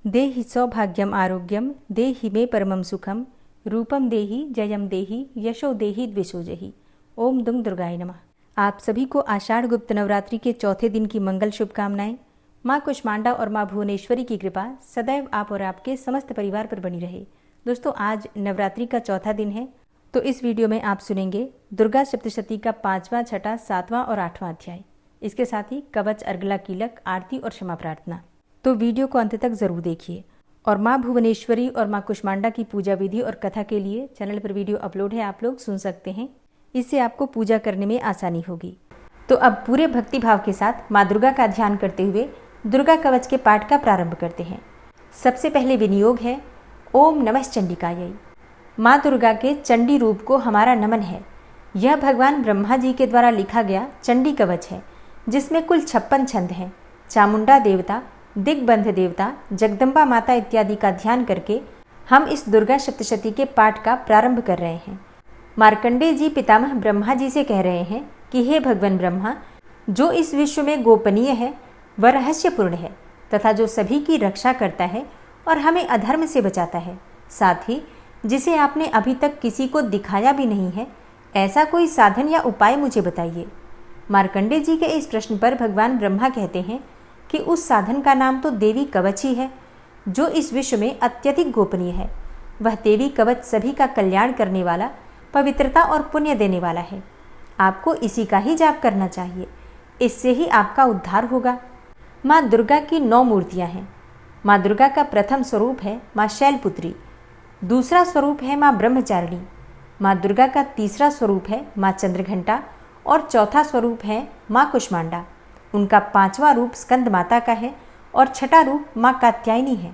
देहि सौभाग्यम आरोग्यम देहि मे परमं सुखम रूपम देहि जयम देहि यशो देहि द्विषो जहि। ओम दुम दुर्गाय नमः। आप सभी को आषाढ़ गुप्त नवरात्रि के चौथे दिन की मंगल शुभकामनाएं। माँ कुष्मांडा और माँ भुवनेश्वरी की कृपा सदैव आप और आपके समस्त परिवार पर बनी रहे। दोस्तों, आज नवरात्रि का चौथा दिन है, तो इस वीडियो में आप सुनेंगे दुर्गा सप्तशती का 5वां, 6ठा, 7वां और 8वां अध्याय। इसके साथ ही कवच, अर्गला, कीलक, आरती और क्षमा प्रार्थना। तो वीडियो को अंत तक जरूर देखिए। और माँ भुवनेश्वरी और माँ कुष्मांडा की पूजा विधि और कथा के लिए चैनल पर वीडियो अपलोड है, आप लोग सुन सकते हैं। इससे आपको पूजा करने में आसानी होगी। तो अब पूरे भक्ति भाव के साथ माँ दुर्गा का ध्यान करते हुए दुर्गा कवच के पाठ का प्रारंभ करते हैं। सबसे पहले विनियोग है ओम नमः चंडिकायै। माँ दुर्गा के चंडी रूप को हमारा नमन है। यह भगवान ब्रह्मा जी के द्वारा लिखा गया चंडी कवच है, जिसमें कुल 56 छंद हैं। चामुंडा देवता, दिग्बंध देवता, जगदम्बा माता इत्यादि का ध्यान करके हम इस दुर्गा सप्तशती के पाठ का प्रारंभ कर रहे हैं। मार्कंडेय जी पितामह ब्रह्मा जी से कह रहे हैं कि हे भगवान ब्रह्मा, जो इस विश्व में गोपनीय है वह रहस्यपूर्ण है तथा जो सभी की रक्षा करता है और हमें अधर्म से बचाता है, साथ ही जिसे आपने अभी तक किसी को दिखाया भी नहीं है, ऐसा कोई साधन या उपाय मुझे बताइए। मार्कंडेय जी के इस प्रश्न पर भगवान ब्रह्मा कहते हैं कि उस साधन का नाम तो देवी कवच ही है, जो इस विश्व में अत्यधिक गोपनीय है। वह देवी कवच सभी का कल्याण करने वाला, पवित्रता और पुण्य देने वाला है। आपको इसी का ही जाप करना चाहिए, इससे ही आपका उद्धार होगा। माँ दुर्गा की 9 मूर्तियाँ हैं। माँ दुर्गा का प्रथम स्वरूप है माँ शैलपुत्री, दूसरा स्वरूप है माँ ब्रह्मचारिणी, माँ दुर्गा का तीसरा स्वरूप है माँ चंद्रघंटा और चौथा स्वरूप है माँ कुष्मांडा। उनका 5वां रूप स्कंद माता का है और 6ठा रूप माँ कात्यायनी है।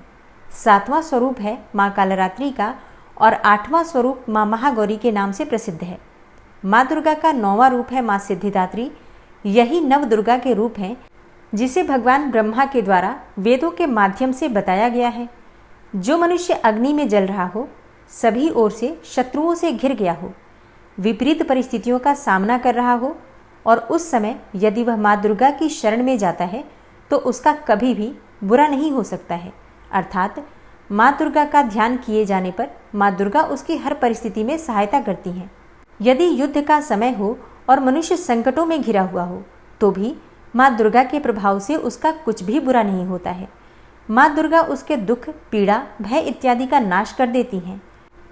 7वां स्वरूप है माँ कालरात्रि का और 8वां स्वरूप माँ महागौरी के नाम से प्रसिद्ध है। माँ दुर्गा का 9वां रूप है माँ सिद्धिदात्री। यही नव दुर्गा के रूप हैं, जिसे भगवान ब्रह्मा के द्वारा वेदों के माध्यम से बताया गया है। जो मनुष्य अग्नि में जल रहा हो, सभी ओर से शत्रुओं से घिर गया हो, विपरीत परिस्थितियों का सामना कर रहा हो और उस समय यदि वह माँ दुर्गा की शरण में जाता है तो उसका कभी भी बुरा नहीं हो सकता है। अर्थात माँ दुर्गा का ध्यान किए जाने पर माँ दुर्गा उसकी हर परिस्थिति में सहायता करती हैं। यदि युद्ध का समय हो और मनुष्य संकटों में घिरा हुआ हो, तो भी माँ दुर्गा के प्रभाव से उसका कुछ भी बुरा नहीं होता है। माँ दुर्गा उसके दुख, पीड़ा, भय इत्यादि का नाश कर देती हैं।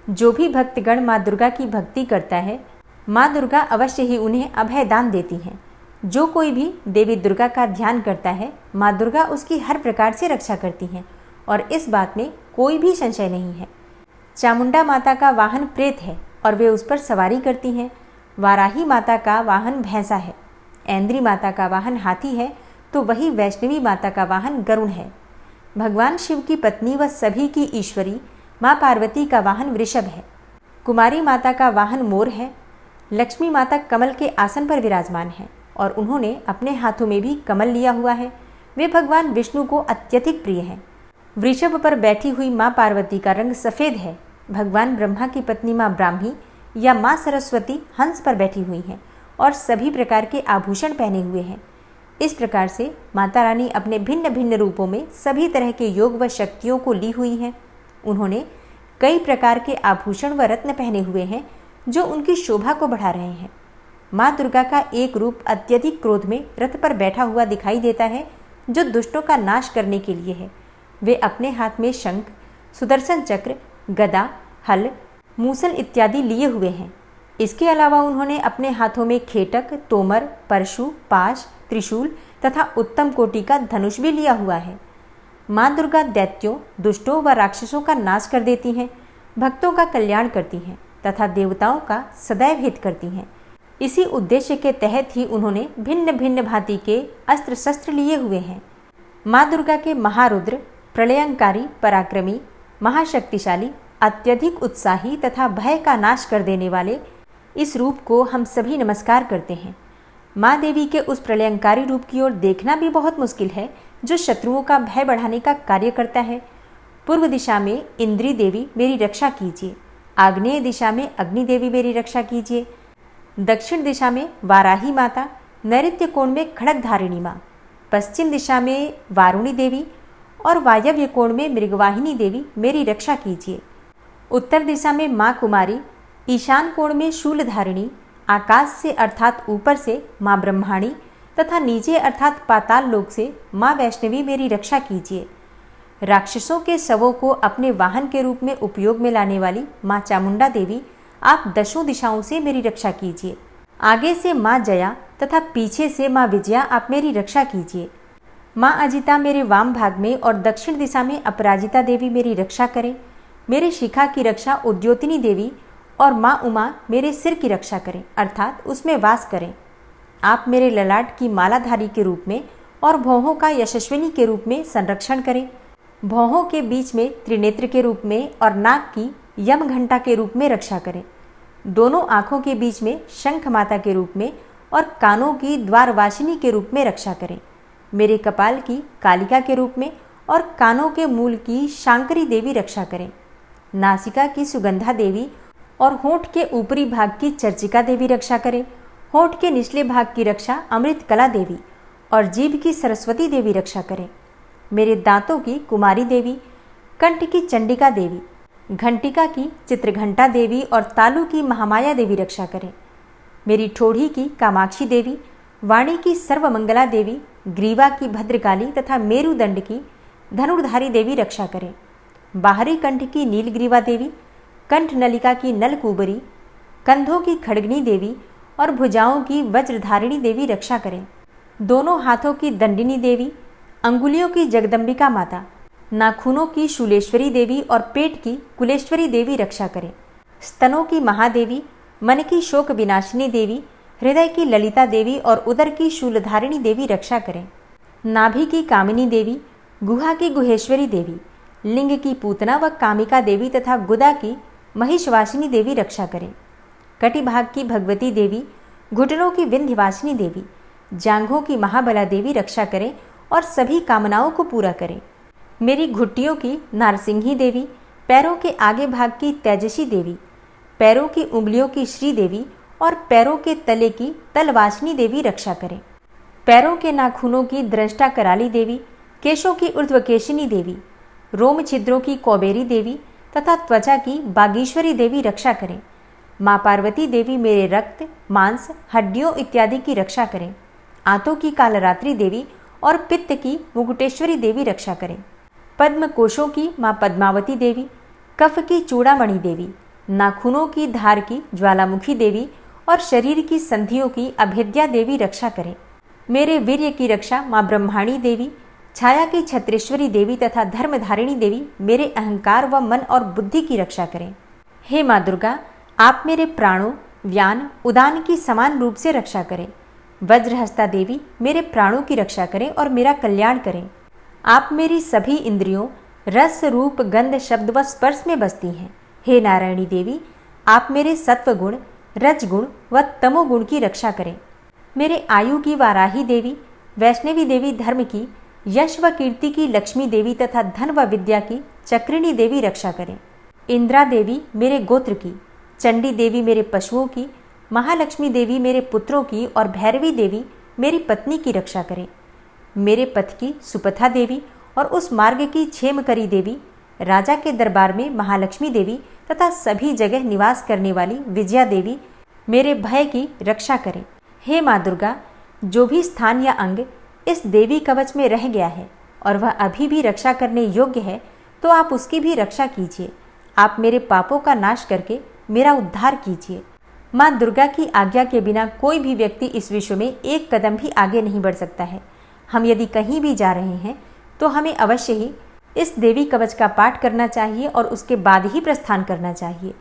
जो भी भक्तगण माँ दुर्गा की भक्ति करता है, माँ दुर्गा अवश्य ही उन्हें अभय दान देती हैं। जो कोई भी देवी दुर्गा का ध्यान करता है, माँ दुर्गा उसकी हर प्रकार से रक्षा करती हैं और इस बात में कोई भी संशय नहीं है। चामुंडा माता का वाहन प्रेत है और वे उस पर सवारी करती हैं। वाराही माता का वाहन भैंसा है। ऐन्द्री माता का वाहन हाथी है, तो वही वैष्णवी माता का वाहन गरुड़ है। भगवान शिव की पत्नी व सभी की ईश्वरी माँ पार्वती का वाहन वृषभ है। कुमारी माता का वाहन मोर है। लक्ष्मी माता कमल के आसन पर विराजमान है और उन्होंने अपने हाथों में भी कमल लिया हुआ है। वे भगवान विष्णु को अत्यधिक प्रिय हैं। वृषभ पर बैठी हुई माँ पार्वती का रंग सफ़ेद है। भगवान ब्रह्मा की पत्नी माँ ब्राह्मी या माँ सरस्वती हंस पर बैठी हुई हैं और सभी प्रकार के आभूषण पहने हुए हैं। इस प्रकार से माता रानी अपने भिन्न भिन्न रूपों में सभी तरह के योग व शक्तियों को ली हुई हैं। उन्होंने कई प्रकार के आभूषण व रत्न पहने हुए हैं, जो उनकी शोभा को बढ़ा रहे हैं। माँ दुर्गा का एक रूप अत्यधिक क्रोध में रथ पर बैठा हुआ दिखाई देता है, जो दुष्टों का नाश करने के लिए है। वे अपने हाथ में शंख, सुदर्शन चक्र, गदा, हल, मूसल इत्यादि लिए हुए हैं। इसके अलावा उन्होंने अपने हाथों में खेटक, तोमर, परशु, पाश, त्रिशूल तथा उत्तम कोटि का धनुष भी लिया हुआ है। माँ दुर्गा दैत्यों, दुष्टों व राक्षसों का नाश कर देती हैं, भक्तों का कल्याण करती हैं तथा देवताओं का सदैव हित करती हैं। इसी उद्देश्य के तहत ही उन्होंने भिन्न भिन्न भांति के अस्त्र शस्त्र लिए हुए हैं। माँ दुर्गा के महारुद्र, प्रलयंकारी, पराक्रमी, महाशक्तिशाली, अत्यधिक उत्साही तथा भय का नाश कर देने वाले इस रूप को हम सभी नमस्कार करते हैं। माँ देवी के उस प्रलयंकारी रूप की ओर देखना भी बहुत मुश्किल है, जो शत्रुओं का भय बढ़ाने का कार्य करता है। पूर्व दिशा में इंद्री देवी मेरी रक्षा कीजिए, आग्नेय दिशा में अग्नि देवी मेरी रक्षा कीजिए, दक्षिण दिशा में वाराही माता, नैऋत्य कोण में खड़ग धारिणी माँ, पश्चिम दिशा में वारुणी देवी और वायव्य कोण में मृगवाहिनी देवी मेरी रक्षा कीजिए। उत्तर दिशा में माँ कुमारी, ईशान कोण में शूलधारिणी, आकाश से अर्थात ऊपर से माँ ब्रह्माणी तथा नीचे अर्थात पाताल लोक से माँ वैष्णवी मेरी रक्षा कीजिए। राक्षसों के शवों को अपने वाहन के रूप में उपयोग में लाने वाली माँ चामुंडा देवी, आप दशों दिशाओं से मेरी रक्षा कीजिए। आगे से माँ जया तथा पीछे से माँ विजया, आप मेरी रक्षा कीजिए। माँ अजिता मेरे वाम भाग में और दक्षिण दिशा में अपराजिता देवी मेरी रक्षा करें। मेरे शिखा की रक्षा उद्योतिनी देवी और माँ उमा मेरे सिर की रक्षा करें, अर्थात उसमें वास करें। आप मेरे ललाट की मालाधारी के रूप में और भौहों का यशस्विनी के रूप में संरक्षण करें। भौहों के बीच में त्रिनेत्र के रूप में और नाक की यम घंटा के रूप में रक्षा करें। दोनों आँखों के बीच में शंख माता के रूप में और कानों की द्वारवासिनी के रूप में रक्षा करें। मेरे कपाल की कालिका के रूप में और कानों के मूल की शांकरी देवी रक्षा करें। नासिका की सुगंधा देवी और होंठ के ऊपरी भाग की चर्चिका देवी रक्षा करें। होंठ के निचले भाग की रक्षा अमृत कला देवी और जीभ की सरस्वती देवी रक्षा करें। मेरे दांतों की कुमारी देवी, कंठ की चंडिका देवी, घंटिका की चित्रघंटा देवी और तालु की महामाया देवी रक्षा करें। मेरी ठोड़ी की कामाक्षी देवी, वाणी की सर्वमंगला देवी, ग्रीवा की भद्रकाली तथा मेरुदंड की धनुर्धारी देवी रक्षा करें। बाहरी कंठ की नीलग्रीवा देवी, कंठ नलिका की नलकूबरी, कंधों की खड़गनी देवी और भुजाओं की वज्रधारिणी देवी रक्षा करें। दोनों हाथों की दंडिनी देवी, अंगुलियों की जगदम्बिका माता, नाखूनों की शूलेश्वरी देवी और पेट की कुलेश्वरी देवी रक्षा करें। स्तनों की महादेवी, मन की शोक विनाशिनी देवी, हृदय की ललिता देवी और उदर की शूलधारिणी देवी रक्षा करें। नाभि की कामिनी देवी, गुहा की गुहेश्वरी देवी, लिंग की पूतना व कामिका देवी तथा गुदा की महिषवासिनी देवी रक्षा करें। कटिभाग की भगवती देवी, घुटनों की विंध्यवासिनी देवी, जांघों की महाबला देवी रक्षा करें और सभी कामनाओं को पूरा करें। मेरी घुट्टियों की नारसिंही देवी, पैरों के आगे भाग की तेजसी देवी, पैरों की उंगलियों की श्री देवी और पैरों के तले की तलवासिनी देवी रक्षा करें। पैरों के नाखूनों की दृष्टा कराली देवी, केशों की ऊर्ध्वकेशिनी देवी, रोम छिद्रों की कौबेरी देवी तथा त्वचा की बागीश्वरी देवी रक्षा करें। माँ पार्वती देवी मेरे रक्त, मांस, हड्डियों इत्यादि की रक्षा करें। आंतों की कालरात्रि देवी और पित्त की मुकुटेश्वरी देवी रक्षा करें। पद्म कोशों की माँ पद्मावती देवी, कफ की चूड़ामणि देवी, नाखूनों की धार की ज्वालामुखी देवी और शरीर की संधियों की अभेद्या देवी रक्षा करें। मेरे वीर्य की रक्षा माँ ब्रह्माणी देवी, छाया की छत्रेश्वरी देवी तथा धर्मधारिणी देवी मेरे अहंकार व मन और बुद्धि की रक्षा करें। हे माँ दुर्गा, आप मेरे प्राणों, व्यान, उदान की समान रूप से रक्षा करें। वज्रहस्ता देवी मेरे प्राणों की रक्षा करें और मेरा कल्याण करें। आप मेरी सभी इंद्रियों, रस, रूप, गंध, शब्द व स्पर्श में बसती हैं। हे नारायणी देवी, आप मेरे सत्वगुण, रजगुण व तमोगुण की रक्षा करें। मेरे आयु की वाराही देवी, वैष्णवी देवी धर्म की, यश व कीर्ति की लक्ष्मी देवी तथा धन व विद्या की चक्रिणी देवी रक्षा करें। इंद्रा देवी मेरे गोत्र की, चंडी देवी मेरे पशुओं की, महालक्ष्मी देवी मेरे पुत्रों की और भैरवी देवी मेरी पत्नी की रक्षा करें। मेरे पथ की सुपथा देवी और उस मार्ग की क्षेमकरी देवी, राजा के दरबार में महालक्ष्मी देवी तथा सभी जगह निवास करने वाली विजया देवी मेरे भय की रक्षा करें। हे माँ दुर्गा, जो भी स्थान या अंग इस देवी कवच में रह गया है और वह अभी भी रक्षा करने योग्य है, तो आप उसकी भी रक्षा कीजिए। आप मेरे पापों का नाश करके मेरा उद्धार कीजिए। माँ दुर्गा की आज्ञा के बिना कोई भी व्यक्ति इस विश्व में एक कदम भी आगे नहीं बढ़ सकता है। हम यदि कहीं भी जा रहे हैं तो हमें अवश्य ही इस देवी कवच का पाठ करना चाहिए और उसके बाद ही प्रस्थान करना चाहिए।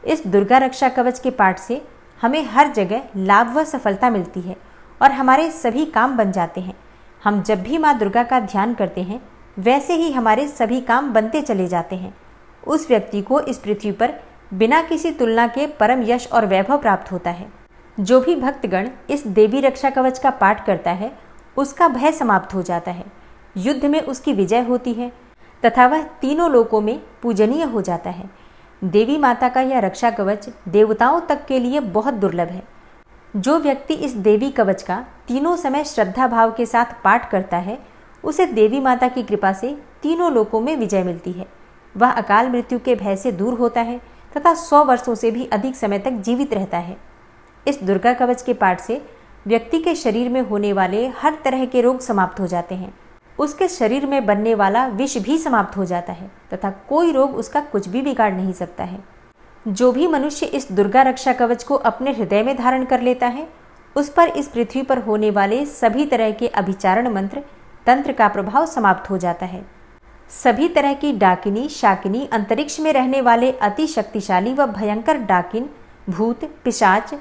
इस दुर्गा रक्षा कवच के पाठ से हमें हर जगह लाभ व सफलता मिलती है और हमारे सभी काम बन जाते हैं। हम जब भी माँ दुर्गा का ध्यान करते हैं वैसे ही हमारे सभी काम बनते चले जाते हैं। उस व्यक्ति को इस पृथ्वी पर बिना किसी तुलना के परम यश और वैभव प्राप्त होता है। जो भी भक्तगण इस देवी रक्षा कवच का पाठ करता है उसका भय समाप्त हो जाता है, युद्ध में उसकी विजय होती है तथा वह तीनों लोकों में पूजनीय हो जाता है। देवी माता का यह रक्षा कवच देवताओं तक के लिए बहुत दुर्लभ है। जो व्यक्ति इस देवी कवच का तीनों समय श्रद्धा भाव के साथ पाठ करता है उसे देवी माता की कृपा से तीनों लोकों में विजय मिलती है। वह अकाल मृत्यु के भय से दूर होता है तथा 100 वर्षों से भी अधिक समय तक जीवित रहता है। इस दुर्गा कवच के पाठ से व्यक्ति के शरीर में होने वाले हर तरह के रोग समाप्त हो जाते हैं। उसके शरीर में बनने वाला विष भी समाप्त हो जाता है तथा कोई रोग उसका कुछ भी बिगाड़ नहीं सकता है। जो भी मनुष्य इस दुर्गा रक्षा कवच को अपने हृदय में धारण कर लेता है, उस पर इस पृथ्वी पर होने वाले सभी तरह के अभिचारण मंत्र तंत्र का प्रभाव समाप्त हो जाता है। सभी तरह की डाकिनी शाकिनी, अंतरिक्ष में रहने वाले अति शक्तिशाली व भयंकर डाकिन, भूत, पिशाच,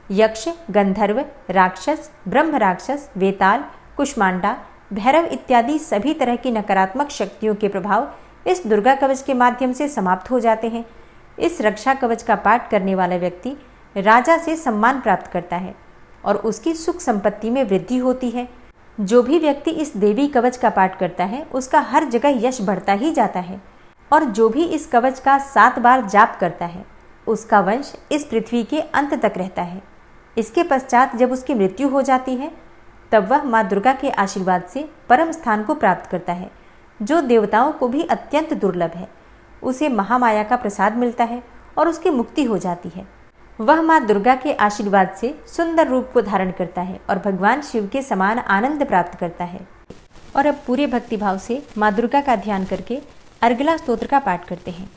यक्ष, गंधर्व, राक्षस, ब्रह्म राक्षस, वेताल, कुष्मांडा, भैरव इत्यादि सभी तरह की नकारात्मक शक्तियों के प्रभाव इस दुर्गा कवच के माध्यम से समाप्त हो जाते हैं। इस रक्षा कवच का पाठ करने वाला व्यक्ति राजा से सम्मान प्राप्त करता है और उसकी सुख संपत्ति में वृद्धि होती है। जो भी व्यक्ति इस देवी कवच का पाठ करता है, उसका हर जगह यश बढ़ता ही जाता है और जो भी इस कवच का 7 बार जाप करता है, उसका वंश इस पृथ्वी के अंत तक रहता है। इसके पश्चात जब उसकी मृत्यु हो जाती है, तब वह माँ दुर्गा के आशीर्वाद से परम स्थान को प्राप्त करता है, जो देवताओं को भी अत्यंत दुर्लभ है। उसे महामाया का प्रसाद मिलता है और उसकी मुक्ति हो जाती है। वह माँ दुर्गा के आशीर्वाद से सुंदर रूप को धारण करता है और भगवान शिव के समान आनंद प्राप्त करता है। और अब पूरे भक्तिभाव से माँ दुर्गा का ध्यान करके अर्गला स्तोत्र का पाठ करते हैं।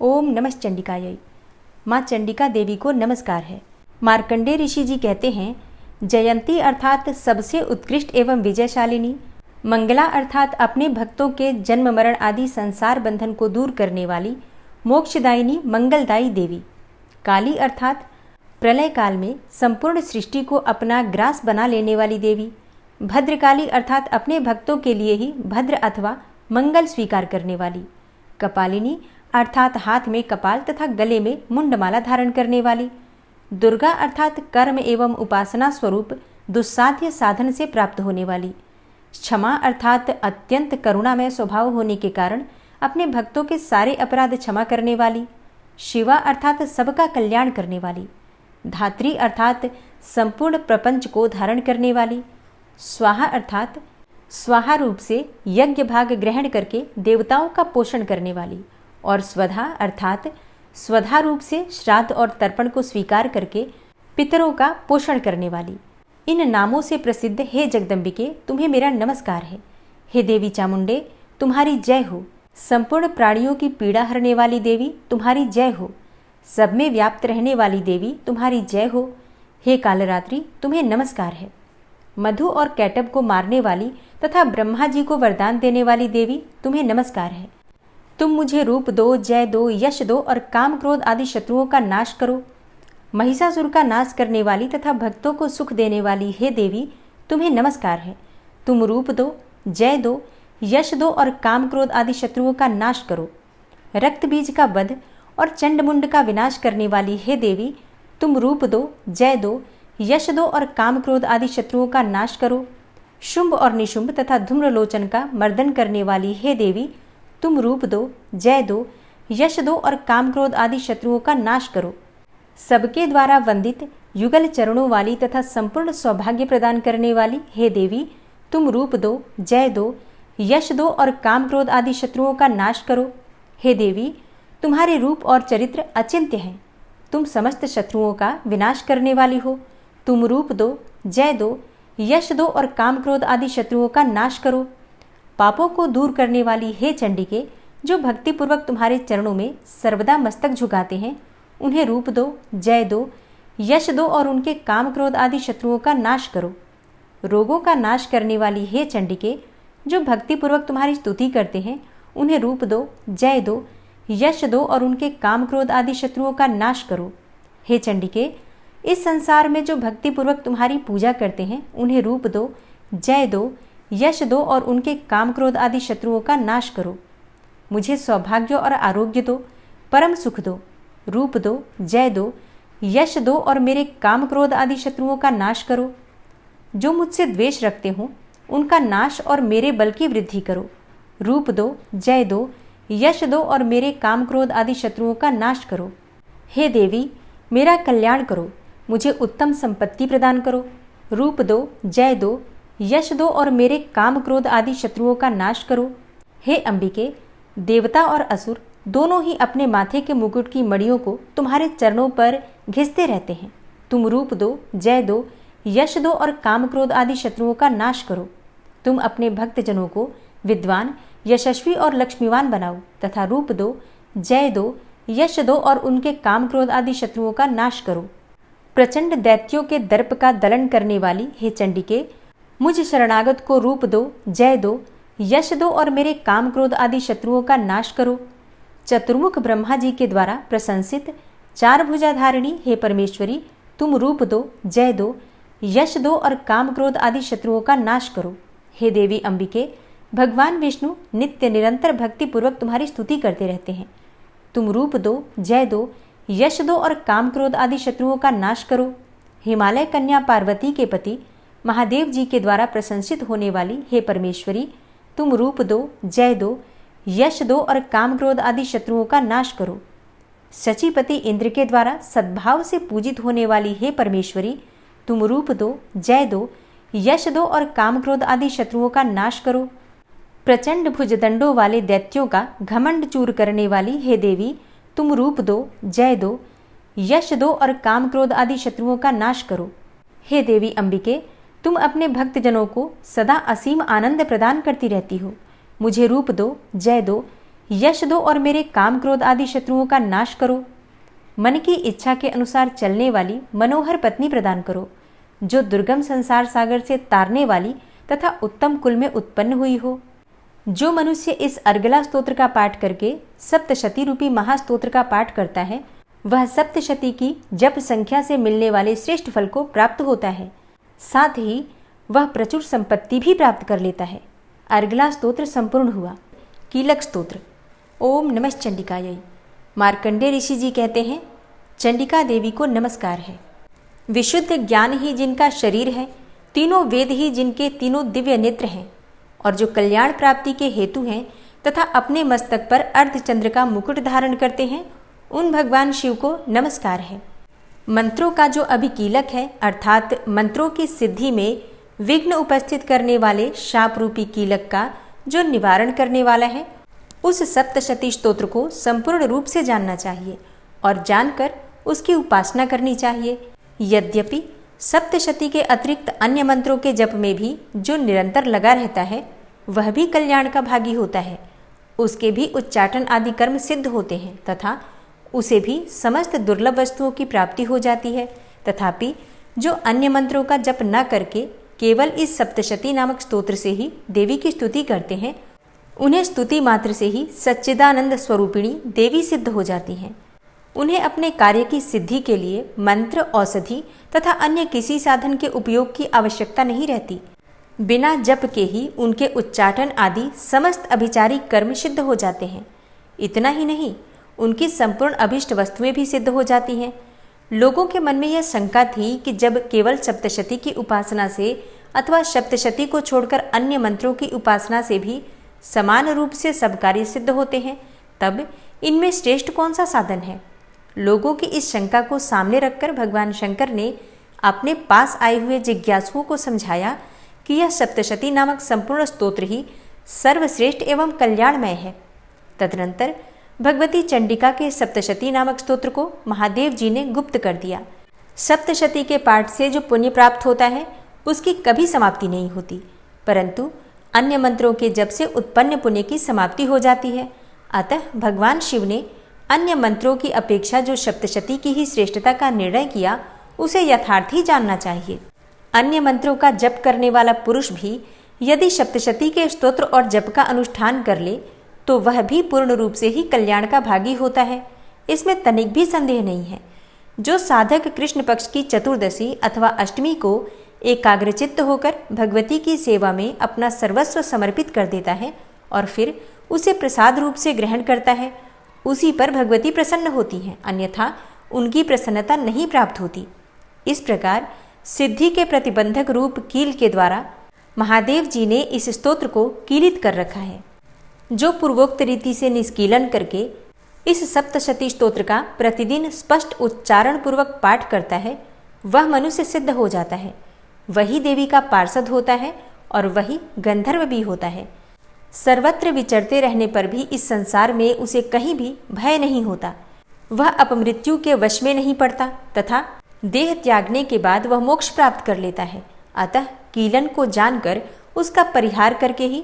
ओम नमः चंडिकायै। माँ चंडिका देवी को नमस्कार है। मार्कंडेय ऋषि जी कहते हैं, जयंती अर्थात सबसे उत्कृष्ट एवं विजयशालिनी, मंगला अर्थात अपने भक्तों के जन्म मरण आदि संसार बंधन को दूर करने वाली, मोक्षदायिनी मंगलदायी देवी, काली अर्थात प्रलय काल में संपूर्ण सृष्टि को अपना ग्रास बना लेने वाली देवी, भद्रकाली अर्थात अपने भक्तों के लिए ही भद्र अथवा मंगल स्वीकार करने वाली, कपालिनी अर्थात हाथ में कपाल तथा गले में मुंडमाला धारण करने वाली, दुर्गा अर्थात कर्म एवं उपासना स्वरूप दुस्साध्य साधन से प्राप्त होने वाली, क्षमा अर्थात अत्यंत करुणामय स्वभाव होने के कारण अपने भक्तों के सारे अपराध क्षमा करने वाली, शिवा अर्थात सबका कल्याण करने वाली, धात्री अर्थात संपूर्ण प्रपंच को धारण करने वाली, स्वाहा अर्थात स्वाहा रूप से यज्ञ भाग ग्रहण करके देवताओं का पोषण करने वाली, और स्वधा अर्थात स्वधा रूप से श्राद्ध और तर्पण को स्वीकार करके पितरों का पोषण करने वाली। इन नामों से प्रसिद्ध हे जगदम्बिके, तुम्हें मेरा नमस्कार है। हे देवी चामुंडे, तुम्हारी जय हो। संपूर्ण प्राणियों की पीड़ा हरने वाली देवी, तुम्हारी जय हो। सब में व्याप्त रहने वाली देवी, तुम्हारी जय हो। हे कालरात्रि, तुम्हें नमस्कार है। मधु और कैटब को मारने वाली तथा ब्रह्मा जी को वरदान देने वाली देवी, तुम्हें नमस्कार है। तुम मुझे रूप दो, जय दो, यश दो और काम क्रोध आदि शत्रुओं का नाश करो। महिषासुर का नाश करने वाली तथा भक्तों को सुख देने वाली हे देवी, तुम्हें नमस्कार है। तुम रूप दो, जय दो, यश दो और काम क्रोध आदि शत्रुओं का नाश करो। रक्त बीज का वध और चंडमुंड का विनाश करने वाली हे देवी, तुम रूप दो, जय दो, यश दो और काम क्रोध आदि शत्रुओं का नाश करो। शुंभ और निशुंभ तथा धूम्रलोचन का मर्दन करने वाली हे देवी, तुम रूप दो, जय दो, यश दो और काम क्रोध आदि शत्रुओं का नाश करो। सबके द्वारा वंदित युगल चरणों वाली तथा संपूर्ण सौभाग्य प्रदान करने वाली हे देवी, तुम रूप दो, जय दो, यश दो और काम क्रोध आदि शत्रुओं का नाश करो। हे देवी, तुम्हारे रूप और चरित्र अचिंत्य हैं। तुम समस्त शत्रुओं का विनाश करने वाली हो। तुम रूप दो, जय दो, यश दो और काम क्रोध आदि शत्रुओं का नाश करो। पापों को दूर करने वाली हे चंडिके, जो भक्तिपूर्वक तुम्हारे चरणों में सर्वदा मस्तक झुकाते हैं, उन्हें रूप दो, जय दो, यश दो और उनके काम क्रोध आदि शत्रुओं का नाश करो। रोगों का नाश करने वाली हे चंडिके, जो भक्तिपूर्वक तुम्हारी स्तुति करते हैं, उन्हें रूप दो, जय दो, यश दो और उनके काम क्रोध आदि शत्रुओं का नाश करो। हे चंडिके, इस संसार में जो भक्तिपूर्वक तुम्हारी पूजा करते हैं, उन्हें रूप दो, जय दो, यश दो और उनके काम क्रोध आदि शत्रुओं का नाश करो। मुझे सौभाग्य और आरोग्य दो, परम सुख दो। रूप दो, जय दो, यश दो और मेरे काम क्रोध आदि शत्रुओं का नाश करो। जो मुझसे द्वेष रखते हों, उनका नाश और मेरे बल की वृद्धि करो। रूप दो, जय दो, यश दो और मेरे काम क्रोध आदि शत्रुओं का नाश करो। हे देवी, मेरा कल्याण करो। मुझे उत्तम संपत्ति प्रदान करो। रूप दो, जय दो, यश दो और मेरे काम क्रोध आदि शत्रुओं का नाश करो। हे अंबिके, देवता और असुर दोनों ही अपने माथे के मुकुट की मड़ियों को तुम्हारे चरणों पर घिसते रहते हैं। तुम रूप दो, जय दो, यश दो और काम क्रोध आदि शत्रुओं का नाश करो। तुम अपने भक्तजनों को विद्वान, यशस्वी और लक्ष्मीवान बनाओ तथा रूप दो, जय दो, यश दो और उनके काम क्रोध आदि शत्रुओं का नाश करो। प्रचंड दैत्यों के दर्प का दलन करने वाली हे चंडिके, मुझ शरणागत को रूप दो, जय दो, यश दो और मेरे काम क्रोध आदि शत्रुओं का नाश करो। चतुर्मुख ब्रह्मा जी के द्वारा प्रशंसित चार भुजाधारिणी हे परमेश्वरी, तुम रूप दो, जय दो, यश दो और काम क्रोध आदि शत्रुओं का नाश करो। हे देवी अंबिके, भगवान विष्णु नित्य निरंतर भक्ति पूर्वक तुम्हारी स्तुति करते रहते हैं। तुम रूप दो, जय दो, यश दो और काम क्रोध आदि शत्रुओं का नाश करो। हिमालय कन्या पार्वती के पति महादेव जी के द्वारा प्रशंसित होने वाली हे परमेश्वरी, तुम रूप दो, जय दो, यश दो और काम क्रोध आदि शत्रुओं का नाश करो। शचीपति इंद्र के द्वारा सद्भाव से पूजित होने वाली हे परमेश्वरी, तुम रूप दो, जय दो, यश दो और काम क्रोध आदि शत्रुओं का नाश करो। प्रचंड भुजदंडों वाले दैत्यों का घमंड चूर करने वाली हे देवी, तुम रूप दो, जय दो, यश दो और काम क्रोध आदि शत्रुओं का नाश करो। हे देवी अंबिके, तुम अपने भक्तजनों को सदा असीम आनंद प्रदान करती रहती हो। मुझे रूप दो, जय दो, यश दो और मेरे काम क्रोध आदि शत्रुओं का नाश करो। मन की इच्छा के अनुसार चलने वाली मनोहर पत्नी प्रदान करो, जो दुर्गम संसार सागर से तारने वाली तथा उत्तम कुल में उत्पन्न हुई हो। जो मनुष्य इस अर्गला स्तोत्र का पाठ करके सप्तशती रूपी महास्तोत्र का पाठ करता है, वह सप्तशती की जप संख्या से मिलने वाले श्रेष्ठ फल को प्राप्त होता है। साथ ही वह प्रचुर संपत्ति भी प्राप्त कर लेता है। अर्गला स्तोत्र संपूर्ण हुआ। कीलक स्तोत्र। ओम नमः चंडिकायै। मार्कंडेय ऋषि जी कहते हैं, चंडिका देवी को नमस्कार है। विशुद्ध ज्ञान ही जिनका शरीर है, तीनों वेद ही जिनके तीनों दिव्य नेत्र हैं और जो कल्याण प्राप्ति के हेतु हैं तथा अपने मस्तक पर अर्धचंद्र का मुकुट धारण करते हैं, उन भगवान शिव को नमस्कार है। मंत्रों का जो अभिकीलक है, अर्थात मंत्रों की सिद्धि में विघ्न उपस्थित करने वाले शाप रूपी कीलक का जो निवारण करने वाला है, उस सप्तशती स्तोत्र को संपूर्ण रूप से जानना चाहिए और जानकर उसकी उपासना करनी चाहिए। यद्यपि सप्तशती के अतिरिक्त अन्य मंत्रों के जप में भी जो निरंतर लगा रहता है, वह भी कल्याण का भागी होता है। उसके भी उच्चाटन आदि कर्म सिद्ध होते हैं तथा उसे भी समस्त दुर्लभ वस्तुओं की प्राप्ति हो जाती है। तथापि जो अन्य मंत्रों का जप न करके केवल इस सप्तशती नामक स्तोत्र से ही देवी की स्तुति करते हैं, उन्हें स्तुति मात्र से ही सच्चिदानंद स्वरूपिणी देवी सिद्ध हो जाती हैं। उन्हें अपने कार्य की सिद्धि के लिए मंत्र, औषधि तथा अन्य किसी साधन के उपयोग की आवश्यकता नहीं रहती। बिना जप के ही उनके उच्चाटन आदि समस्त अभिचारिक कर्म सिद्ध हो जाते हैं। इतना ही नहीं, उनकी संपूर्ण अभिष्ट वस्तुएं भी सिद्ध हो जाती हैं। लोगों के मन में यह शंका थी कि जब केवल सप्तशती की उपासना से अथवा सप्तशती को छोड़कर अन्य मंत्रों की उपासना से भी समान रूप से सब कार्य सिद्ध होते हैं, तब इनमें श्रेष्ठ कौन सा साधन है। लोगों की इस शंका को सामने रखकर भगवान शंकर ने अपने पास आए हुए जिज्ञासुओं को समझाया कि यह सप्तशती नामक संपूर्ण स्तोत्र ही सर्वश्रेष्ठ एवं कल्याणमय है। तदनंतर भगवती चंडिका के सप्तशती नामक स्तोत्र को महादेव जी ने गुप्त कर दिया। सप्तशती के पाठ से जो पुण्य प्राप्त होता है, उसकी कभी समाप्ति नहीं होती, परंतु अन्य मंत्रों के जप से उत्पन्न पुण्य की समाप्ति हो जाती है। अतः भगवान शिव ने अन्य मंत्रों की अपेक्षा जो सप्तशती की ही श्रेष्ठता का निर्णय किया, उसे यथार्थ ही जानना चाहिए। अन्य मंत्रों का जप करने वाला पुरुष भी यदि सप्तशती के स्तोत्र और जप का अनुष्ठान कर ले, तो वह भी पूर्ण रूप से ही कल्याण का भागी होता है। इसमें तनिक भी संदेह नहीं है। जो साधक कृष्ण पक्ष की चतुर्दशी अथवा अष्टमी को एकाग्रचित्त होकर भगवती की सेवा में अपना सर्वस्व समर्पित कर देता है और फिर उसे प्रसाद रूप से ग्रहण करता है, उसी पर भगवती प्रसन्न होती हैं, अन्यथा उनकी प्रसन्नता नहीं प्राप्त होती। इस प्रकार सिद्धि के प्रतिबंधक रूप कील के द्वारा महादेव जी ने इस स्तोत्र को कीलित कर रखा है। जो पूर्वोक्त रीति से निष्कीलन करके इस सप्तशती स्तोत्र का प्रतिदिन स्पष्ट उच्चारण पूर्वक पाठ करता है, वह मनुष्य सिद्ध हो जाता है। वही देवी का पार्षद होता है और वही गंधर्व भी होता है। सर्वत्र विचरते रहने पर भी इस संसार में उसे कहीं भी भय नहीं होता। वह अपमृत्यु के वश में नहीं पड़ता तथा देह त्यागने के बाद वह मोक्ष प्राप्त कर लेता है। अतः कीलन को जानकर उसका परिहार करके ही